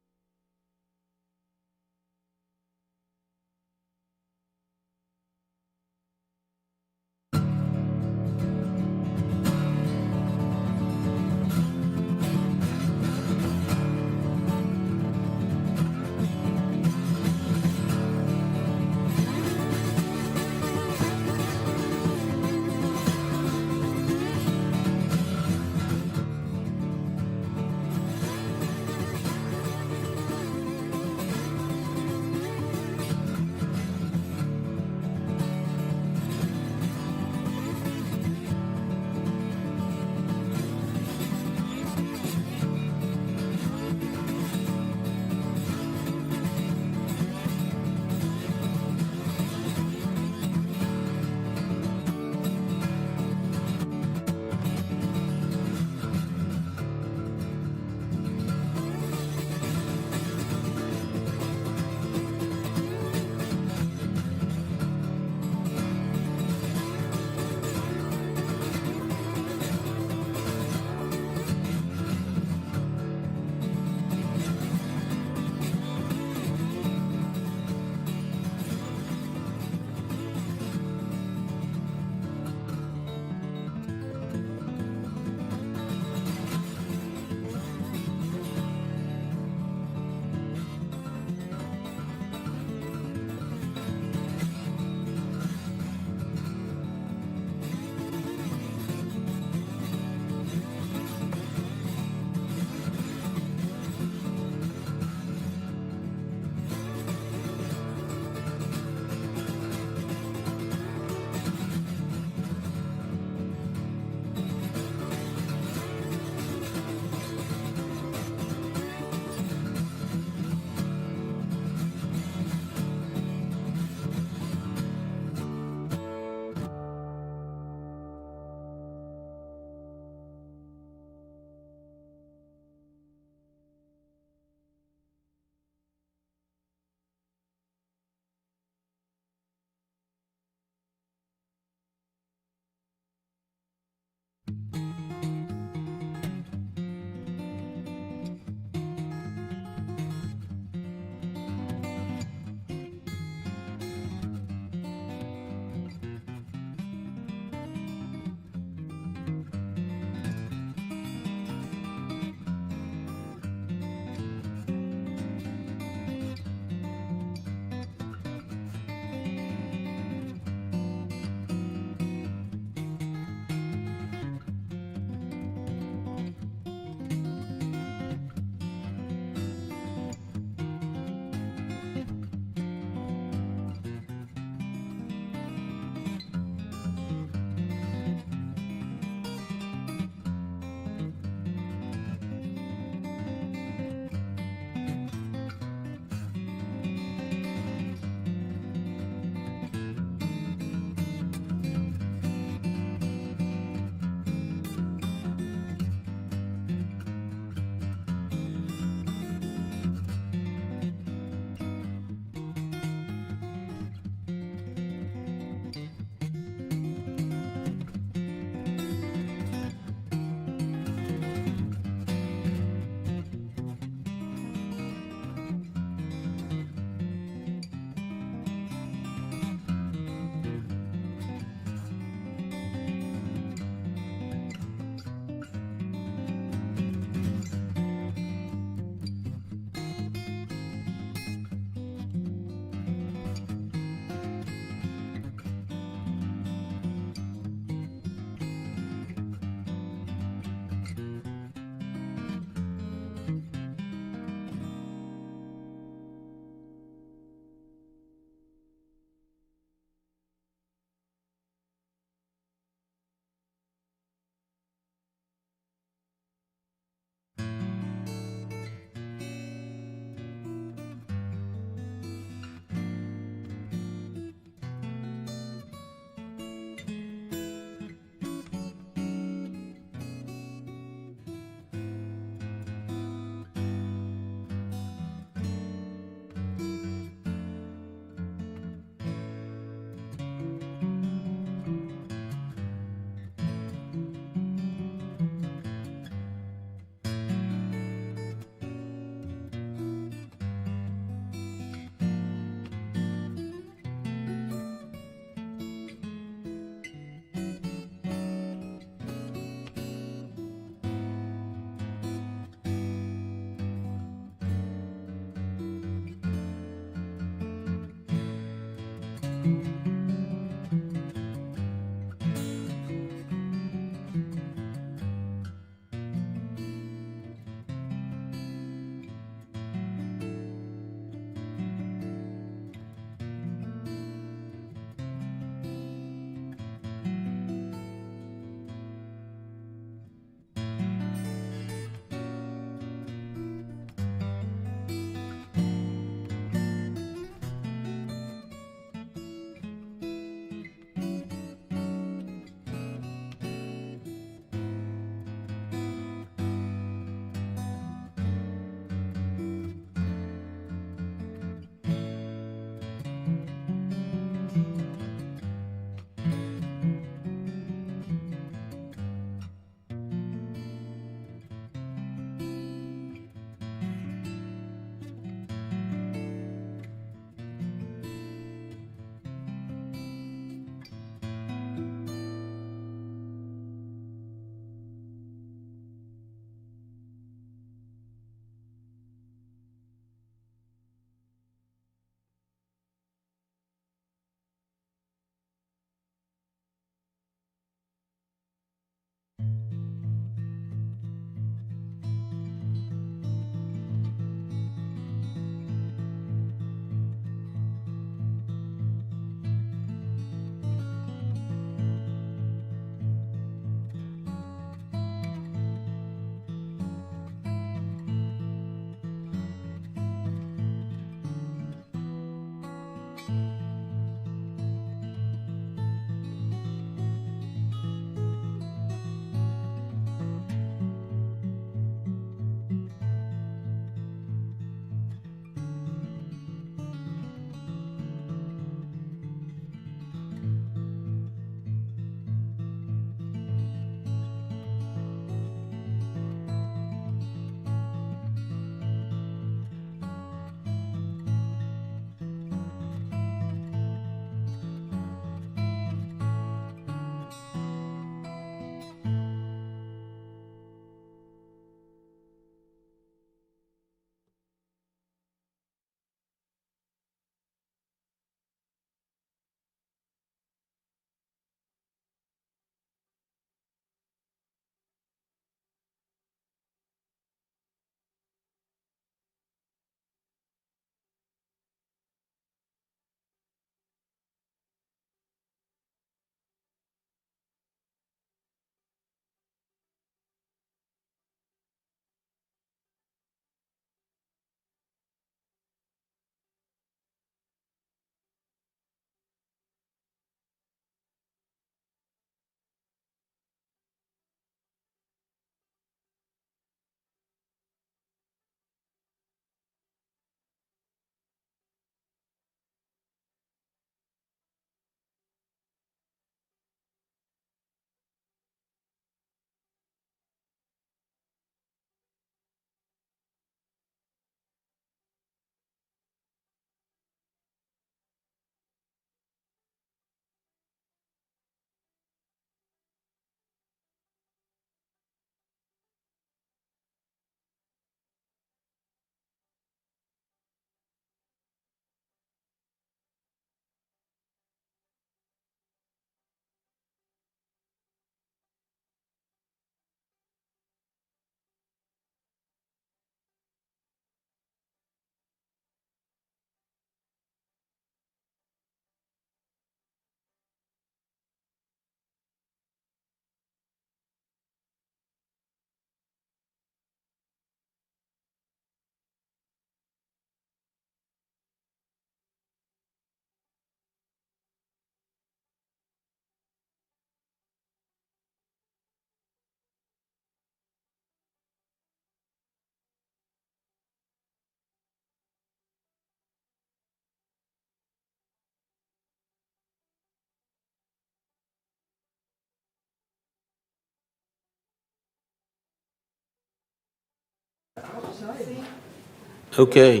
Okay.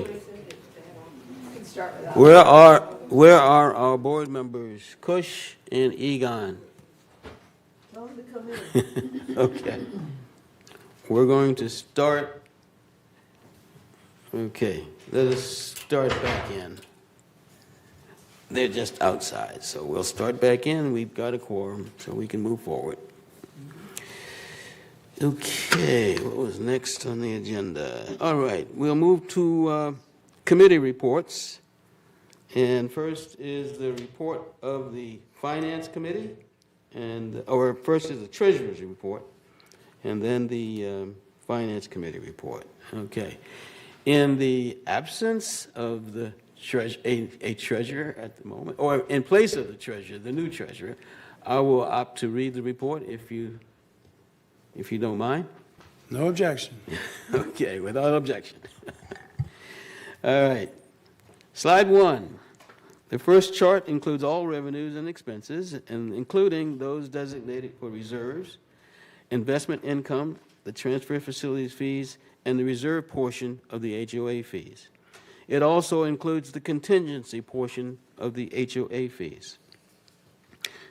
Where are our board members, Kush and Egon? Tell them to come in. Okay. We're going to start. Okay, let us start back in. They're just outside, so we'll start back in. We've got a quorum, so we can move forward. Okay, what was next on the agenda? All right, we'll move to committee reports. And first is the report of the Finance Committee, or first is the Treasurer's report, and then the Finance Committee report. Okay. In the absence of the a treasurer at the moment, or in place of the treasurer, the new treasurer, I will opt to read the report if you don't mind. No objection. Okay, without objection. All right. Slide 1. The first chart includes all revenues and expenses, and including those designated for reserves, investment income, the transfer facilities fees, and the reserve portion of the HOA fees. It also includes the contingency portion of the HOA fees.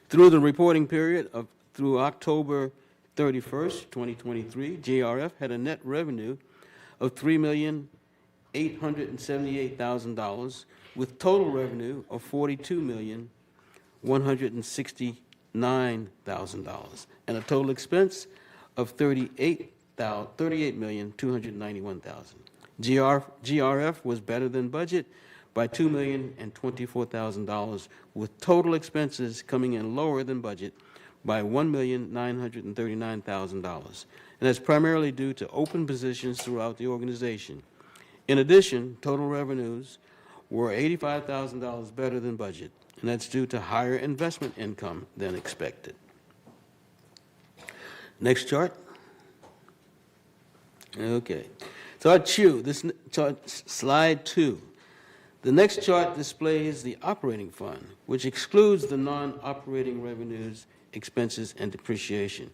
Through the reporting period through October 31st, 2023, GRF had a net revenue of $3,878,000 with total revenue of $42,169,000 and a total expense of $38,291,000. GRF was better than budget by $2,024,000, with total expenses coming in lower than budget by $1,939,000. And that's primarily due to open positions throughout the organization. In addition, total revenues were $85,000 better than budget, and that's due to higher investment income than expected. Next chart. Okay. Slide 2. The next chart displays the operating fund, which excludes the non-operating revenues, expenses, and depreciation.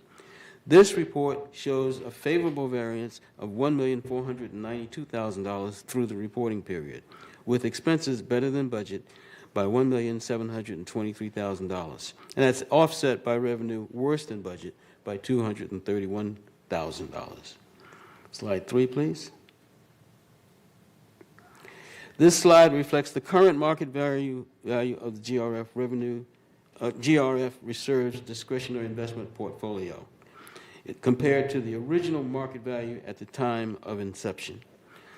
This report shows a favorable variance of $1,492,000 through the reporting period, with expenses better than budget by $1,723,000. And that's offset by revenue worse than budget by $231,000. Slide 3, please. This slide reflects the current market value of the GRF GRF Reserve's discretionary investment portfolio, compared to the original market value at the time of inception.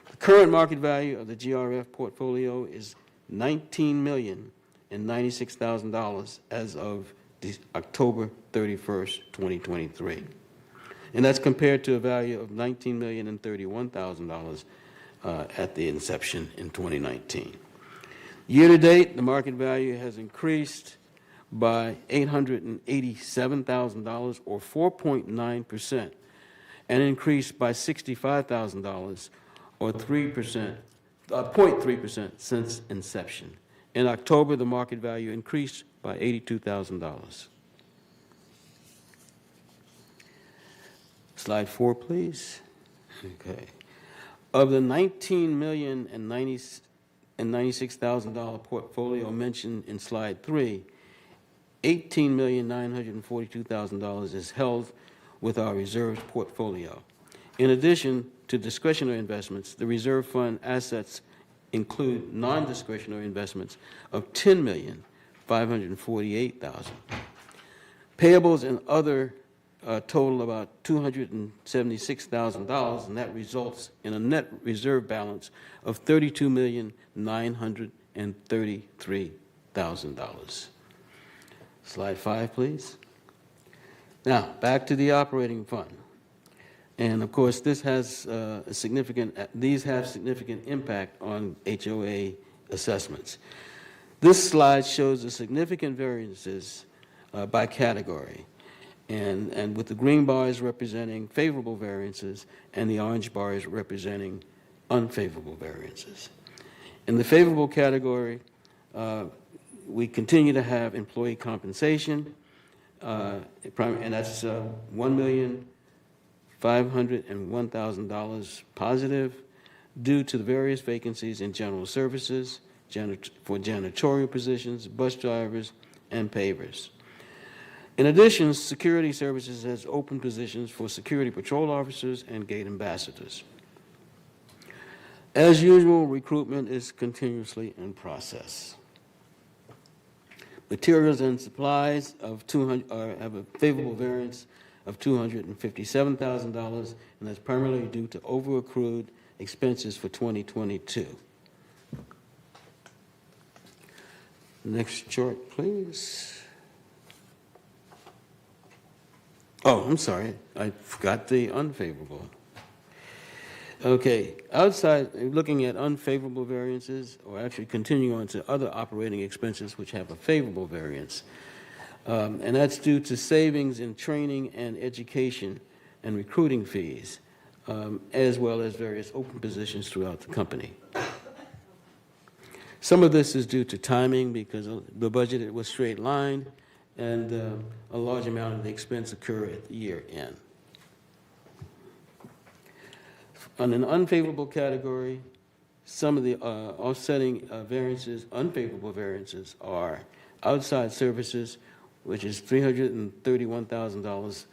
The current market value of the GRF portfolio is $19,096,000 as of October 31st, 2023. And that's compared to a value of $19,031,000 at the inception in 2019. Year to date, the market value has increased by $887,000 or 4.9%, and increased by $65,000 or 0.3% since inception. In October, the market value increased by $82,000. Slide 4, please. Okay. Of the $19,096,000 portfolio mentioned in slide 3, $18,942,000 is held with our reserve portfolio. In addition to discretionary investments, the reserve fund assets include non-discretionary investments of $10,548,000. Payables and other total about $276,000, and that results in a net reserve balance of $32,933,000. Slide 5, please. Now, back to the operating fund. And of course, these have significant impact on HOA assessments. This slide shows the significant variances by category, and with the green bars representing favorable variances and the orange bars representing unfavorable variances. In the favorable category, we continue to have employee compensation, and that's $501,000 positive due to the various vacancies in general services, for janitorial positions, bus drivers, and pavers. In addition, Security Services has open positions for security patrol officers and gate ambassadors. As usual, recruitment is continuously in process. Materials and supplies of have a favorable variance of $257,000, and that's primarily due to over-accrued expenses for 2022. Next chart, please. Oh, I'm sorry. I forgot the unfavorable. Okay, outside, looking at unfavorable variances, or actually continuing on to other operating expenses which have a favorable variance. And that's due to savings in training and education and recruiting fees, as well as various open positions throughout the company. Some of this is due to timing because the budget was straight-lined, and a large amount of the expense occur at the year end. On an unfavorable category, some of the offsetting variances, unfavorable variances, are outside services, which is $331,000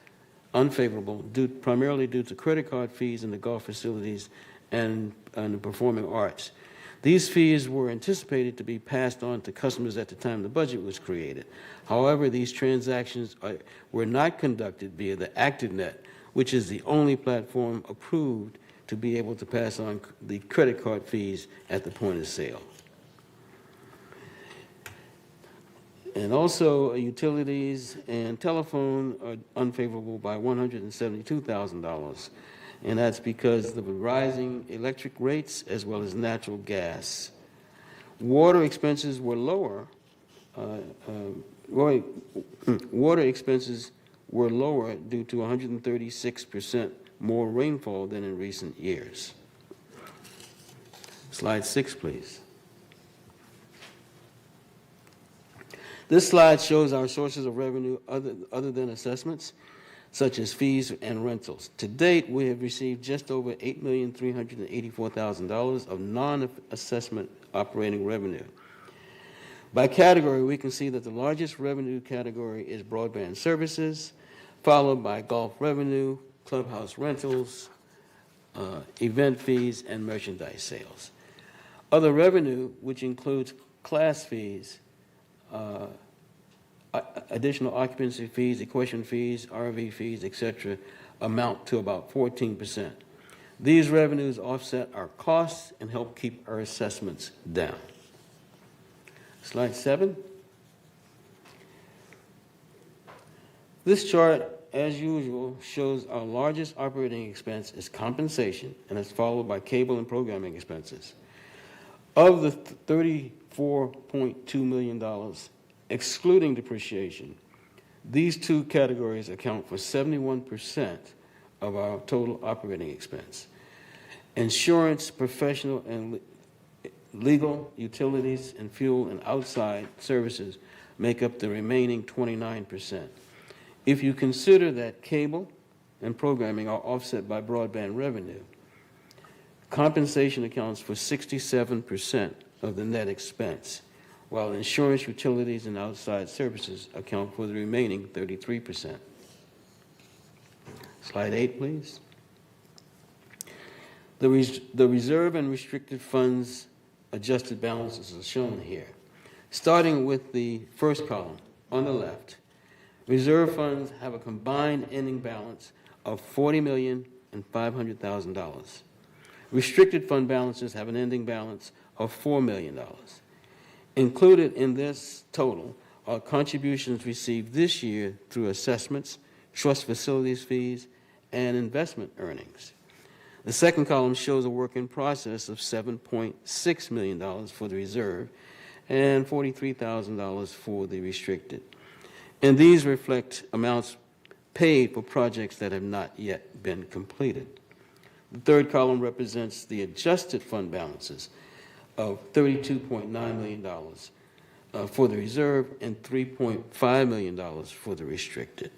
unfavorable, primarily due to credit card fees in the golf facilities and the performing arts. These fees were anticipated to be passed on to customers at the time the budget was created. However, these transactions were not conducted via the ActiveNet, which is the only platform approved to be able to pass on the credit card fees at the point of sale. And also, utilities and telephone are unfavorable by $172,000. And that's because of the rising electric rates as well as natural gas. Water expenses were lower. Water expenses were lower due to 136% more rainfall than in recent years. Slide 6, please. This slide shows our sources of revenue other than assessments, such as fees and rentals. To date, we have received just over $8,384,000 of non-assessment operating revenue. By category, we can see that the largest revenue category is broadband services, followed by golf revenue, clubhouse rentals, event fees, and merchandise sales. Other revenue, which includes class fees, additional occupancy fees, equestrian fees, RV fees, etc., amount to about 14%. These revenues offset our costs and help keep our assessments down. Slide 7. This chart, as usual, shows our largest operating expense is compensation, and it's followed by cable and programming expenses. Of the $34.2 million, excluding depreciation, these two categories account for 71% of our total operating expense. Insurance, professional and legal, utilities, and fuel and outside services make up the remaining 29%. If you consider that cable and programming are offset by broadband revenue, compensation accounts for 67% of the net expense, while insurance, utilities, and outside services account for the remaining 33%. Slide 8, please. The reserve and restricted funds adjusted balances are shown here. Starting with the first column on the left, reserve funds have a combined ending balance of $40,500,000. Restricted fund balances have an ending balance of $4 million. Included in this total are contributions received this year through assessments, trust facilities fees, and investment earnings. The second column shows a work in process of $7.6 million for the reserve and $43,000 for the restricted. And these reflect amounts paid for projects that have not yet been completed. The third column represents the adjusted fund balances of $32.9 million for the reserve and $3.5 million for the restricted.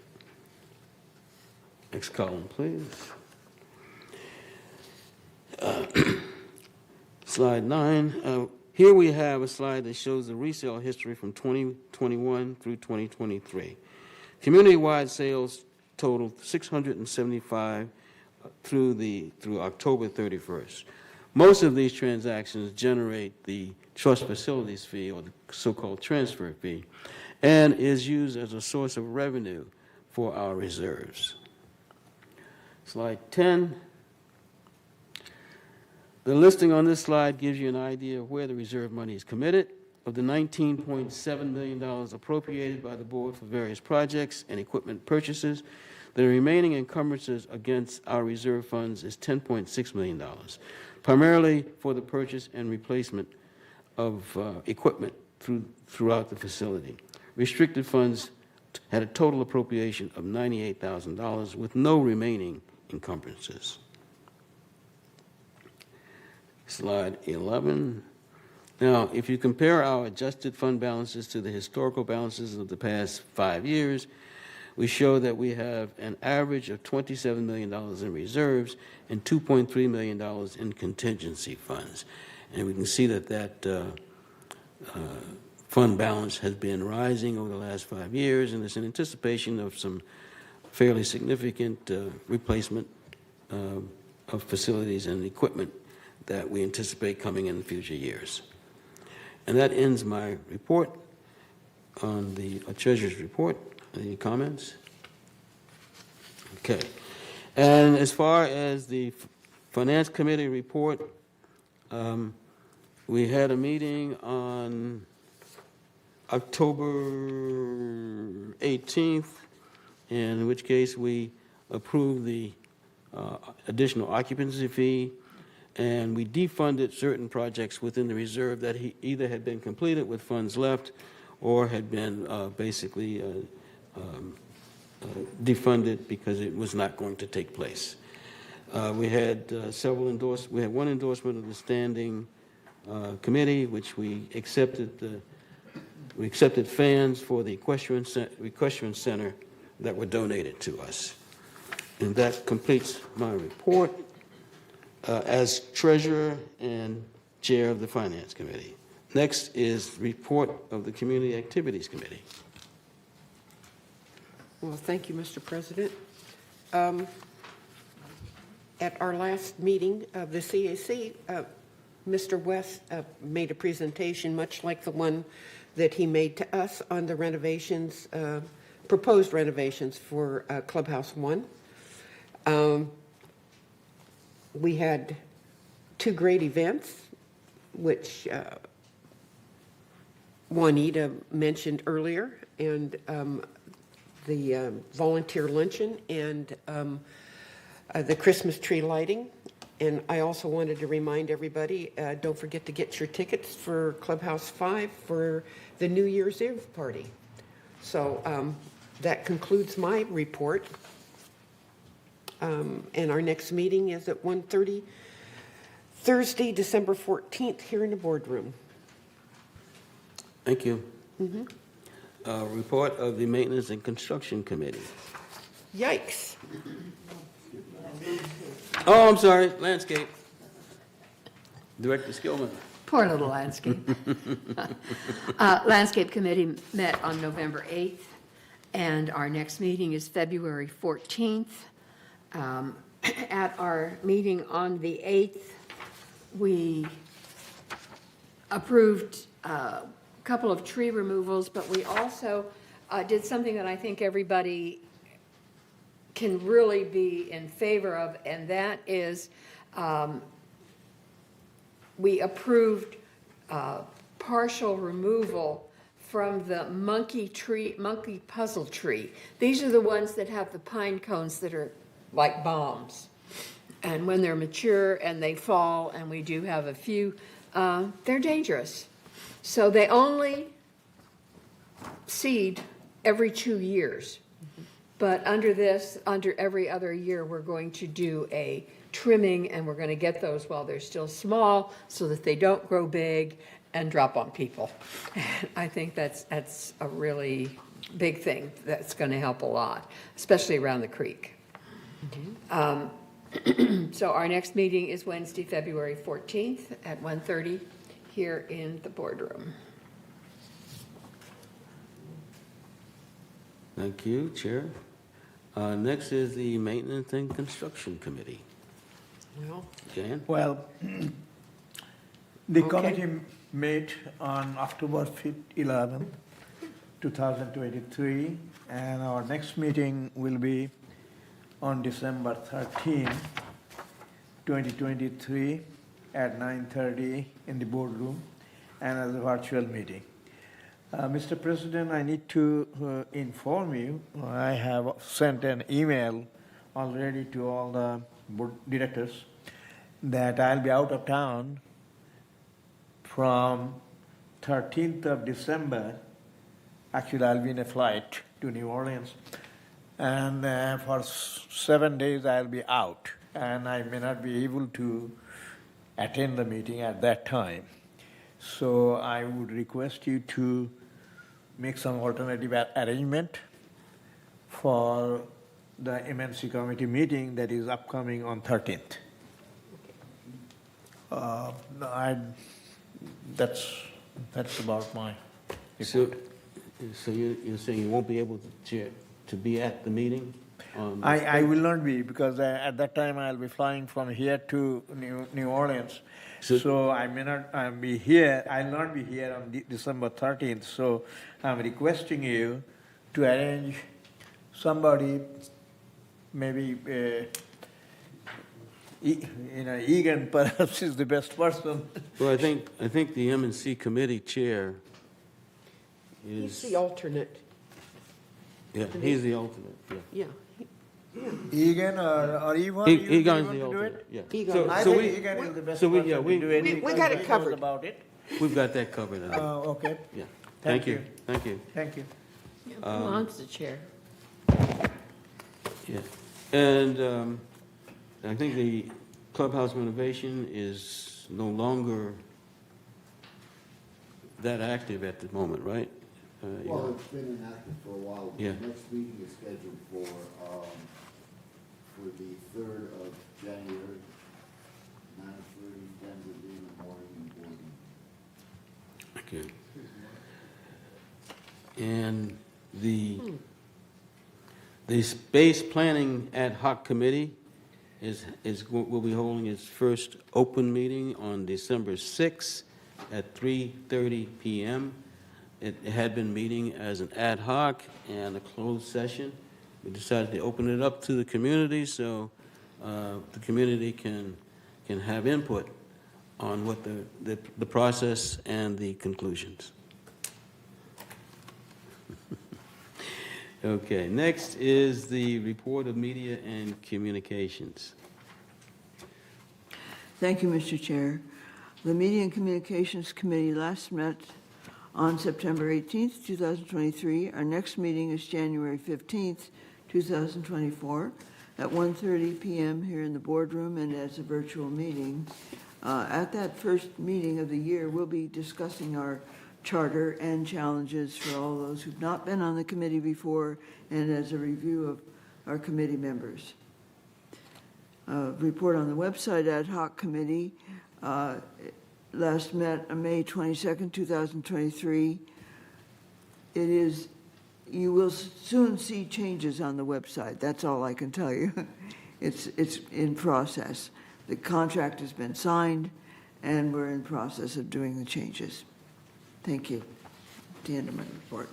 Next column, please. Slide 9. Here we have a slide that shows the resale history from 2021 through 2023. Community-wide sales totaled 675 through October 31st. Most of these transactions generate the trust facilities fee, or the so-called transfer fee, and is used as a source of revenue for our reserves. Slide 10. The listing on this slide gives you an idea of where the reserve money is committed. Of the $19.7 million appropriated by the board for various projects and equipment purchases, the remaining encumbrances against our reserve funds is $10.6 million, primarily for the purchase and replacement of equipment throughout the facility. Restricted funds had a total appropriation of $98,000 with no remaining encumbrances. Slide 11. Now, if you compare our adjusted fund balances to the historical balances of the past 5 years, we show that we have an average of $27 million in reserves and $2.3 million in contingency funds. And we can see that fund balance has been rising over the last 5 years, and it's in anticipation of some fairly significant replacement of facilities and equipment that we anticipate coming in future years. And that ends my report on the Treasurer's report. Any comments? Okay. And as far as the Finance Committee report, we had a meeting on October 18th, in which case we approved the additional occupancy fee, and we defunded certain projects within the reserve that either had been completed with funds left or had been basically defunded because it was not going to take place. We had several endorsements. We had one endorsement of the standing committee, which we accepted. We accepted fans for the equestrian center that were donated to us, and that completes my report as treasurer and chair of the Finance Committee. Next is report of the Community Activities Committee. Well, thank you, Mr. President. At our last meeting of the CAC, Mr. West made a presentation much like the one that he made to us on the renovations, proposed renovations for Clubhouse 1. We had 2 great events, which Juanita mentioned earlier, and the volunteer luncheon and the Christmas tree lighting. And I also wanted to remind everybody, don't forget to get your tickets for Clubhouse 5 for the New Year's Eve party. So that concludes my report. And our next meeting is at 1:30, Thursday, December 14th, here in the boardroom. Thank you. Report of the Maintenance and Construction Committee. Yikes. Oh, I'm sorry, Landscape. Director Skillman. Poor little landscape. Landscape Committee met on November 8th, and our next meeting is February 14th. At our meeting on the 8th, we approved a couple of tree removals, but we also did something that I think everybody can really be in favor of, and that is we approved partial removal from the monkey puzzle tree. These are the ones that have the pine cones that are like bombs. And when they're mature and they fall, and we do have a few, they're dangerous. So they only seed every 2 years. But under every other year, we're going to do a trimming, and we're going to get those while they're still small so that they don't grow big and drop on people. I think that's a really big thing that's going to help a lot, especially around the creek. So our next meeting is Wednesday, February 14th at 1:30 here in the boardroom. Thank you, Chair. Next is the Maintenance and Construction Committee. Well, Jan? Well, the Okay. committee met on October 11th, 2023, and our next meeting will be on December 13th, 2023, at 9:30 in the boardroom and as a virtual meeting. Mr. President, I need to inform you, I have sent an email already to all the board directors that I'll be out of town from 13th of December. Actually, I'll be in a flight to New Orleans. And for 7 days, I'll be out. And I may not be able to attend the meeting at that time. So I would request you to make some alternative arrangement for the MNC committee meeting that is upcoming on 13th. That's about my report. So you're saying you won't be able to be at the meeting? I will not be, because at that time I'll be flying from here to New Orleans. So I may not be here. I'll not be here on December 13th. So I'm requesting you to arrange somebody, maybe Egan perhaps is the best person. Well, I think the M&C committee chair he's is, the alternate. yeah, he's the alternate, yeah. Yeah. Egan or Evan? Egan's the alternate, yeah. Egan. I think Egan is the best so we- person yeah, to we- do it. we because got it he knows covered. about it. We've got that covered, I think. Okay. Yeah. Thank you. Thank you. Thank you. Who wants the chair? Yeah. And I think the clubhouse renovation is no longer that active at the moment, right? Well, it's been inactive for a while. Yeah. The next meeting is scheduled for the 3rd of January, 9:30, 10:30 in the morning and board meeting. Okay. And the space planning ad hoc committee will be holding its first open meeting on December 6th at 3:30 p.m. It had been meeting as an ad hoc and a closed session. We decided to open it up to the community so the community can have input on what the process and the conclusions. Okay, next is the report of media and communications. Thank you, Mr. Chair. The Media and Communications Committee last met on September 18th, 2023. Our next meeting is January 15th, 2024, at 1:30 p.m. here in the boardroom and as a virtual meeting. At that first meeting of the year, we'll be discussing our charter and challenges for all those who've not been on the committee before and as a review of our committee members. Report on the website ad hoc committee last met on May 22nd, 2023. You will soon see changes on the website. That's all I can tell you. It's in process. The contract has been signed and we're in process of doing the changes. Thank you. The end of my report.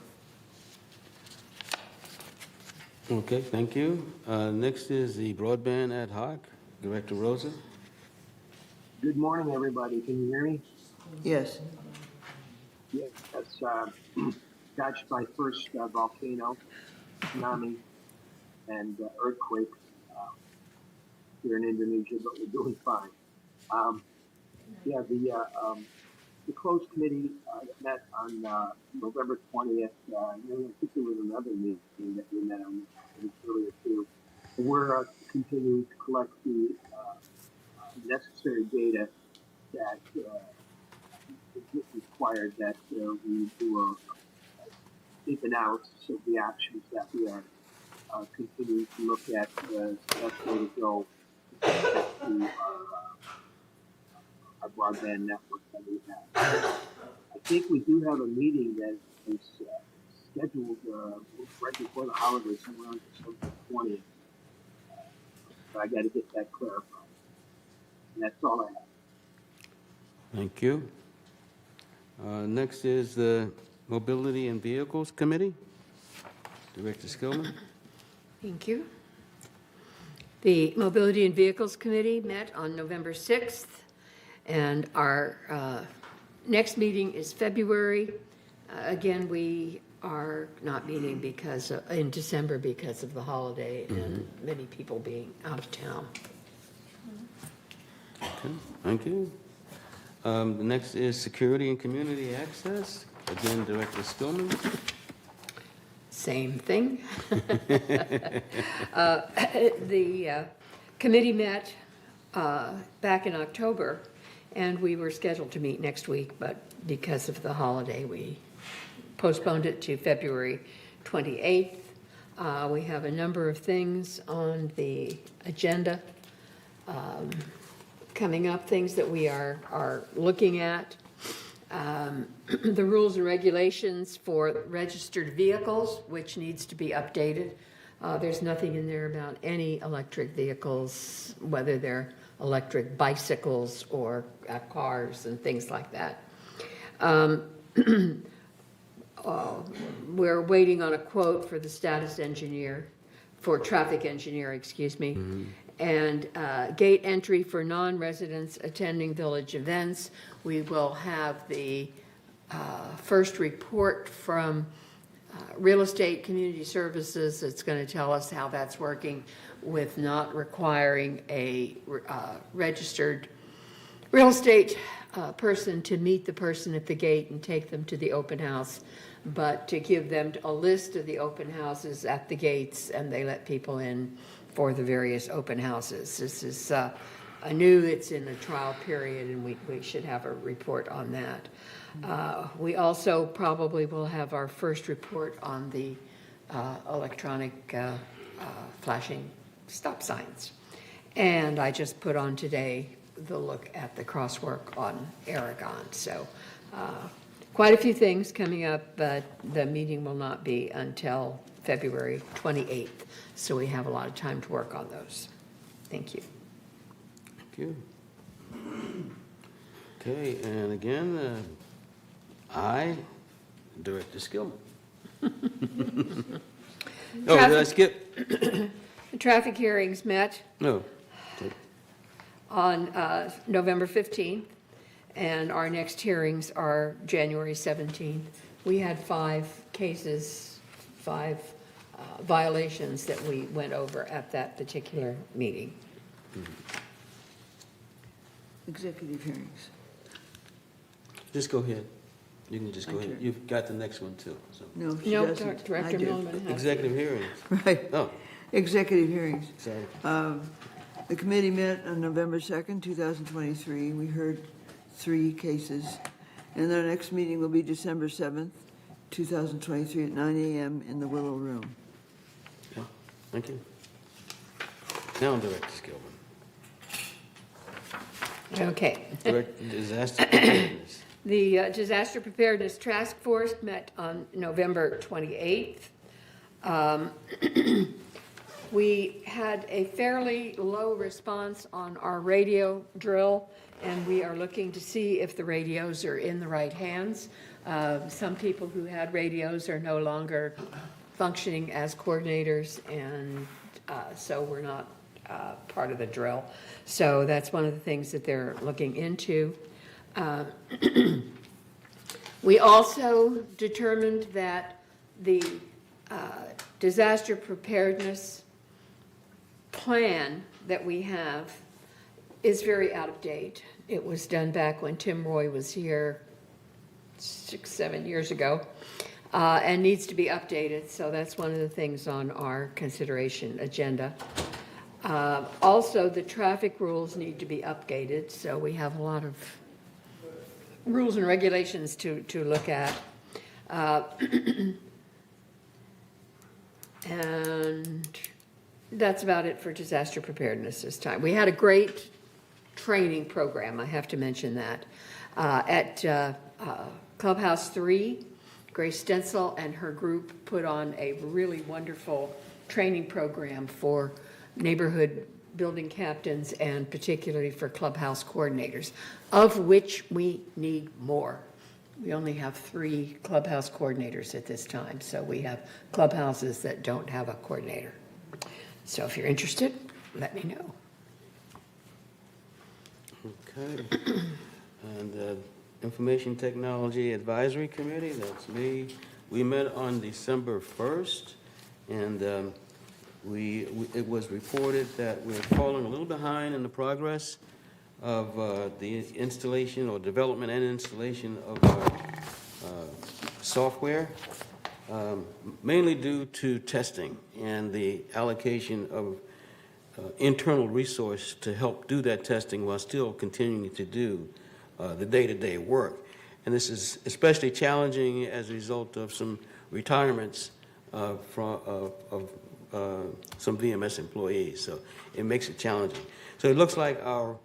Okay, thank you. Next is the broadband ad hoc, Director Rosa. Good morning, everybody. Can you hear me? Yes. Yes, that's touched by first volcano, tsunami, and earthquake here in Indonesia, but we're doing fine. The closed committee met on November 20th. I think there was another meeting that we met on earlier too. We're continuing to collect the necessary data that is required that we do a deep analysis of the actions that we are continue to look at the best way to go with respect to our broadband network that we have. I think we do have a meeting that is scheduled right before the holidays, somewhere on December 20th. But I got to get that clarified. And that's all I have. Thank you. Next is the Mobility and Vehicles Committee. Director Skillman. Thank you. The Mobility and Vehicles Committee met on November 6th, and our next meeting is February. Again, we are not meeting in December because of the holiday and many people being out of town. Okay, thank you. The next is Security and Community Access. Again, Director Skillman. Same thing. The committee met back in October, and we were scheduled to meet next week, but because of the holiday, we postponed it to February 28th. We have a number of things on the agenda coming up, things that we are looking at. The rules and regulations for registered vehicles, which needs to be updated. There's nothing in there about any electric vehicles, whether they're electric bicycles or cars and things like that. We're waiting on a quote for the traffic engineer, excuse me. And gate entry for non-residents attending village events. We will have the first report from Real Estate Community Services. It's going to tell us how that's working with not requiring a registered real estate person to meet the person at the gate and take them to the open house, but to give them a list of the open houses at the gates, and they let people in for the various open houses. This is it's in a trial period, and we should have a report on that. We also probably will have our first report on the electronic flashing stop signs. And I just put on today the look at the crosswalk on Aragon. So quite a few things coming up, but the meeting will not be until February 28th. So we have a lot of time to work on those. Thank you. Thank you. Okay, and again, I, Director Skillman. Oh, did I skip? The traffic hearings met No. on November 15th, and our next hearings are January 17th. We had 5 cases, 5 violations that we went over at that particular meeting. Executive hearings. Just go ahead. You can just go ahead. You've got the next one too. So. No, she No, doesn't. Director I do. Milliman has. Executive hearings. Right. Oh, Executive hearings. sorry. The committee met on November 2nd, 2023. We heard 3 cases. And their next meeting will be December 7th, 2023 at 9 a.m. in the Willow Room. Yeah, thank you. Now, Director Skillman. Okay. Disaster preparedness. The Disaster Preparedness Task Force met on November 28th. We had a fairly low response on our radio drill, and we are looking to see if the radios are in the right hands. Some people who had radios are no longer functioning as coordinators, and so we're not part of the drill. So that's one of the things that they're looking into. We also determined that the disaster preparedness plan that we have is very out of date. It was done back when Tim Roy was here 6-7 years ago, and needs to be updated. So that's one of the things on our consideration agenda. Also, the traffic rules need to be updated, so we have a lot of rules and regulations to look at. And that's about it for disaster preparedness this time. We had a great training program, I have to mention that. At Clubhouse 3, Grace Stencil and her group put on a really wonderful training program for neighborhood building captains and particularly for clubhouse coordinators, of which we need more. We only have 3 clubhouse coordinators at this time, so we have clubhouses that don't have a coordinator. So if you're interested, let me know. Okay. And Information Technology Advisory Committee, that's me. We met on December 1st, and it was reported that we're falling a little behind in the progress of the installation or development and installation of our software, mainly due to testing and the allocation of internal resource to help do that testing while still continuing to do the day-to-day work. And this is especially challenging as a result of some retirements of some VMS employees. So it makes it challenging. So it looks like our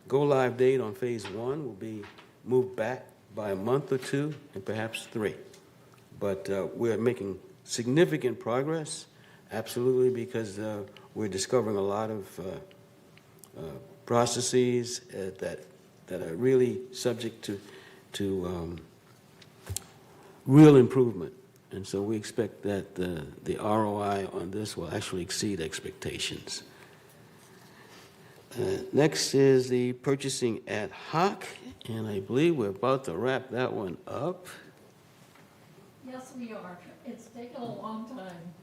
go-live date on phase 1 will be moved back by a month or 2 and perhaps 3. But we're making significant progress, absolutely, because we're discovering a lot of processes that are really subject to real improvement. And so we expect that the ROI on this will actually exceed expectations. Next is the purchasing ad hoc, and I believe we're about to wrap that one up. Yes, we are. It's taken a long time.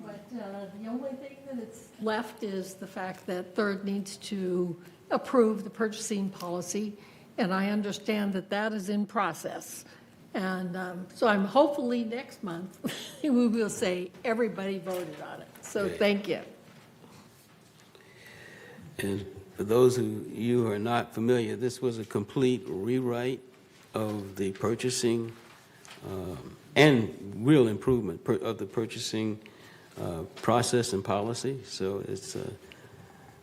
But the only thing that's left is the fact that Third needs to approve the purchasing policy, and I understand that that is in process. And so I'm hopefully next month, we will say everybody voted on it. So thank you. And for those of you who are not familiar, this was a complete rewrite of the purchasing and real improvement of the purchasing process and policy. So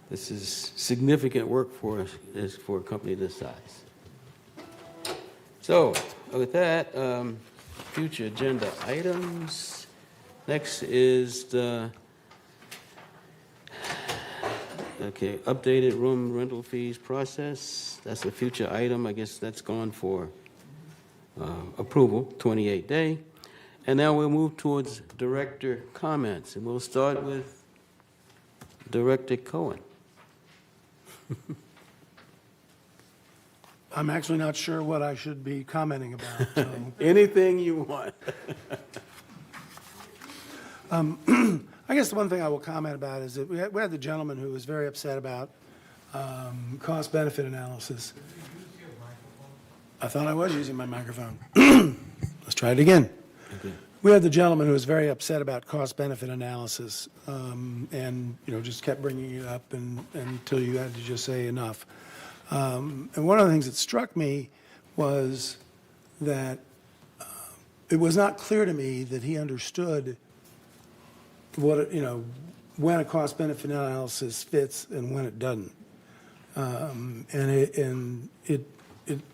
this is significant work for a company this size. So with that, future agenda items. Next is the updated room rental fees process. That's a future item. I guess that's gone for approval, 28-day. And now we'll move towards director comments, and we'll start with Director Cohen. I'm actually not sure what I should be commenting about. So. Anything you want. I guess the one thing I will comment about is that we had the gentleman who was very upset about cost-benefit analysis. I thought I was using my microphone. Let's try it again. Okay. We had the gentleman who was very upset about cost-benefit analysis, and just kept bringing it up until you had to just say enough. And one of the things that struck me was that it was not clear to me that he understood what when a cost-benefit analysis fits and when it doesn't, and it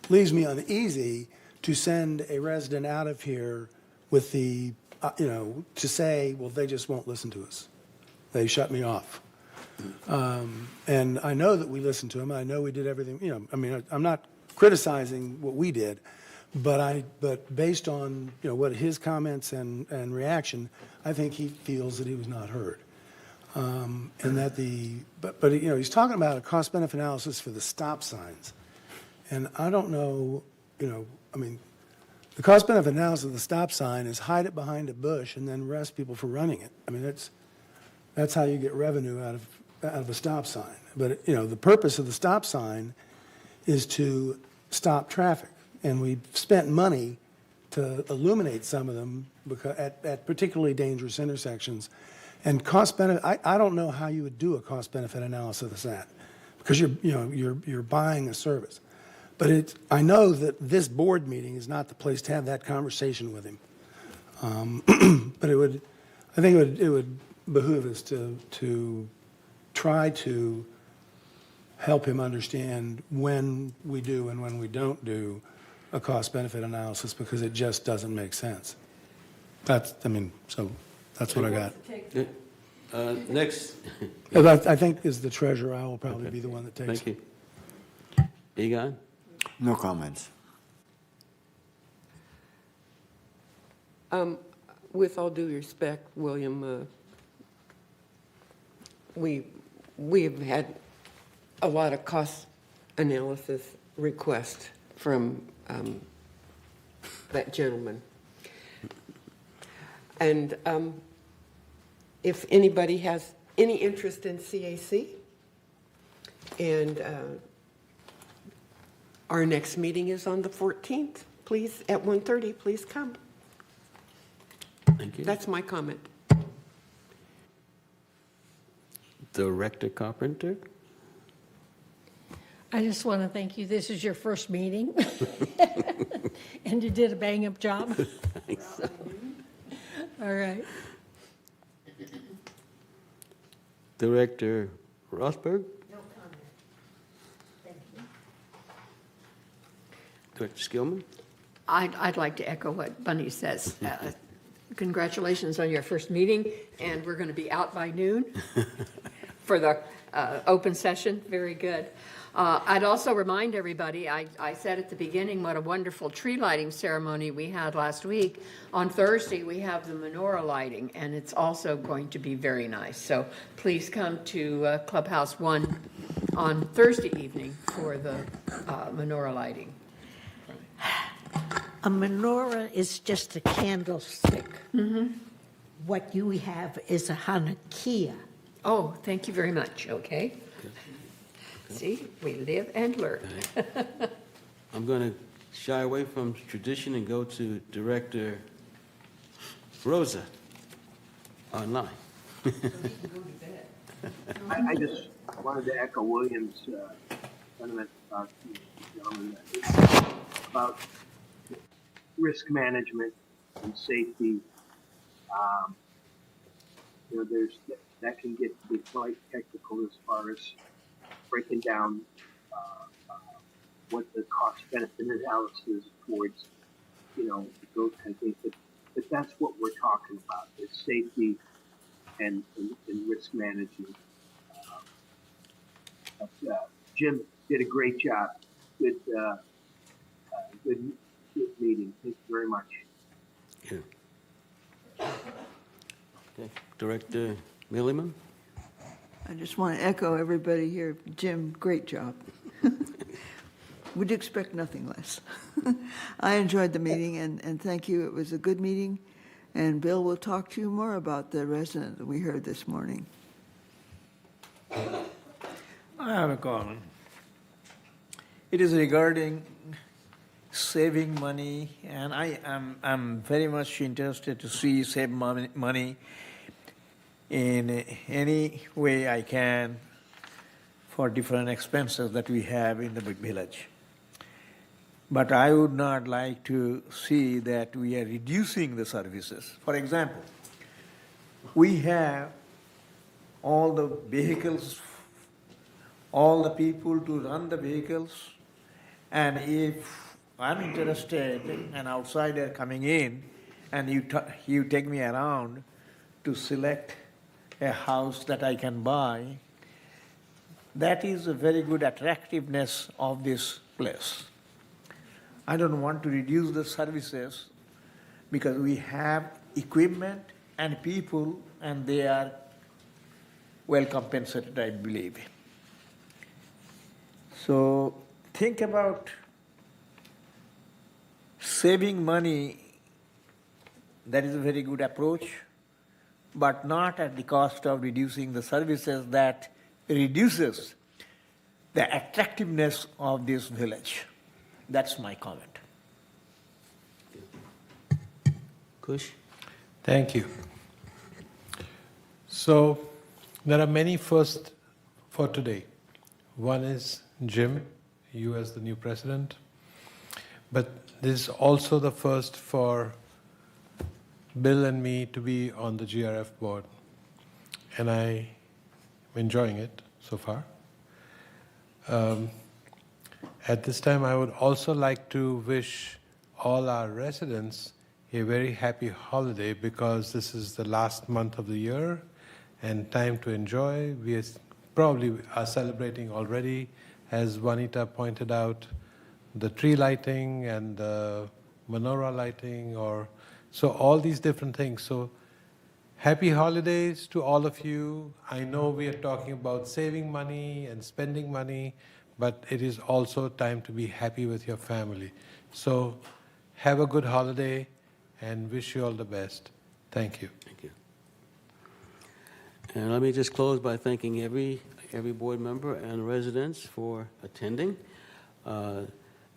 leaves me uneasy to send a resident out of here with the to say, well, they just won't listen to us. They shut me off. And I know that we listened to him. I know we did everything. I'm not criticizing what we did, but based on what his comments and reaction, I think he feels that he was not heard. And that but he's talking about a cost-benefit analysis for the stop signs, and I don't know. The cost-benefit analysis of the stop sign is hide it behind a bush and then arrest people for running it. That's how you get revenue out of a stop sign. But the purpose of the stop sign is to stop traffic, and we've spent money to illuminate some of them because at particularly dangerous intersections. And cost-benefit, I don't know how you would do a cost-benefit analysis of that, because you're buying a service. But I know that this board meeting is not the place to have that conversation with him. But I think it would behoove us to try to help him understand when we do and when we don't do a cost-benefit analysis, because it just doesn't make sense. That's what I got. Next. I think as the treasurer, I will probably be the one that takes it. Thank you. Egon? No comments. With all due respect, William, we have had a lot of cost analysis requests from that gentleman. And if anybody has any interest in CAC, and our next meeting is on the 14th, please, at 1:30, please come. Thank you. That's my comment. Director Carpenter? I just want to thank you. This is your first meeting, and you did a bang-up job. All right. Director Rosberg? No comment. Thank you. Director Skillman? I'd like to echo what Bunny says. Congratulations on your first meeting, and we're going to be out by noon for the open session. Very good. I'd also remind everybody, I said at the beginning what a wonderful tree lighting ceremony we had last week. On Thursday, we have the menorah lighting, and it's also going to be very nice. So please come to Clubhouse 1 on Thursday evening for the menorah lighting. A menorah is just a candlestick. Mm-hmm. What you have is a Hanukkah. Oh, thank you very much. Okay. See, we live and learn. I'm going to shy away from tradition and go to Director Rosa online. I just wanted to echo William's sentiment about about risk management and safety. That can get to be quite technical as far as breaking down what the cost-benefit analysis towards, those kind of things. But that's what we're talking about, is safety and risk management. Jim did a great job. Good meeting. Thank you very much. Yeah. Okay. Director Milliman? I just want to echo everybody here. Jim, great job. Would expect nothing less. I enjoyed the meeting, and thank you. It was a good meeting. And Bill will talk to you more about the resident that we heard this morning. I have a comment. It is regarding saving money, and I'm very much interested to see save money in any way I can for different expenses that we have in the big village. But I would not like to see that we are reducing the services. For example, we have all the vehicles, all the people to run the vehicles, and if I'm interested, an outsider coming in, and you take me around to select a house that I can buy, that is a very good attractiveness of this place. I don't want to reduce the services because we have equipment and people, and they are well compensated, I believe. So think about saving money. That is a very good approach, but not at the cost of reducing the services. That reduces the attractiveness of this village. That's my comment. Kush? Thank you. So there are many firsts for today. One is Jim, you as the new president. But this is also the first for Bill and me to be on the GRF board, and I'm enjoying it so far. At this time, I would also like to wish all our residents a very happy holiday, because this is the last month of the year and time to enjoy. We probably are celebrating already, as Juanita pointed out, the tree lighting and the menorah lighting, so all these different things. So happy holidays to all of you. I know we are talking about saving money and spending money, but it is also time to be happy with your family. So have a good holiday and wish you all the best. Thank you. Thank you. And let me just close by thanking every board member and residents for attending,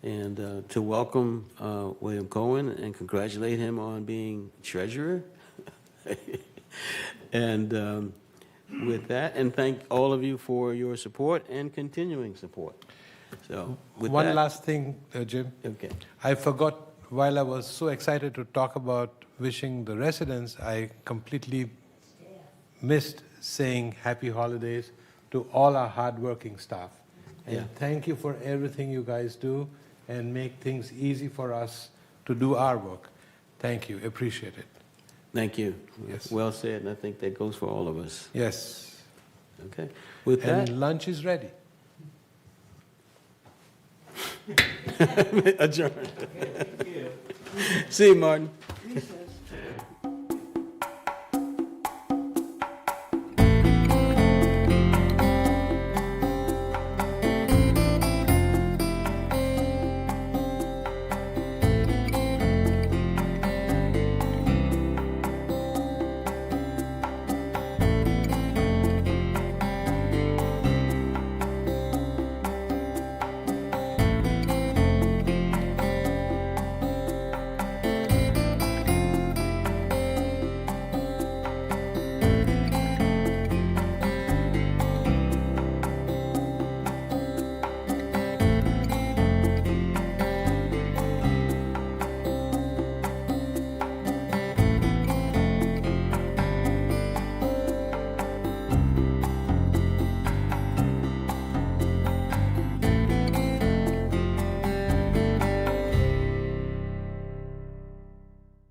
and to welcome William Cohen and congratulate him on being treasurer. And with that, and thank all of you for your support and continuing support. So, with One that, last thing, Jim. Okay. I forgot, while I was so excited to talk about wishing the residents, I completely missed saying happy holidays to all our hardworking staff. And Yeah. thank you for everything you guys do and make things easy for us to do our work. Thank you. Appreciate it. Thank you. Yes. Well said, and I think that goes for all of us. Yes. Okay. With And that, lunch is ready. adjourn. See you, Martin.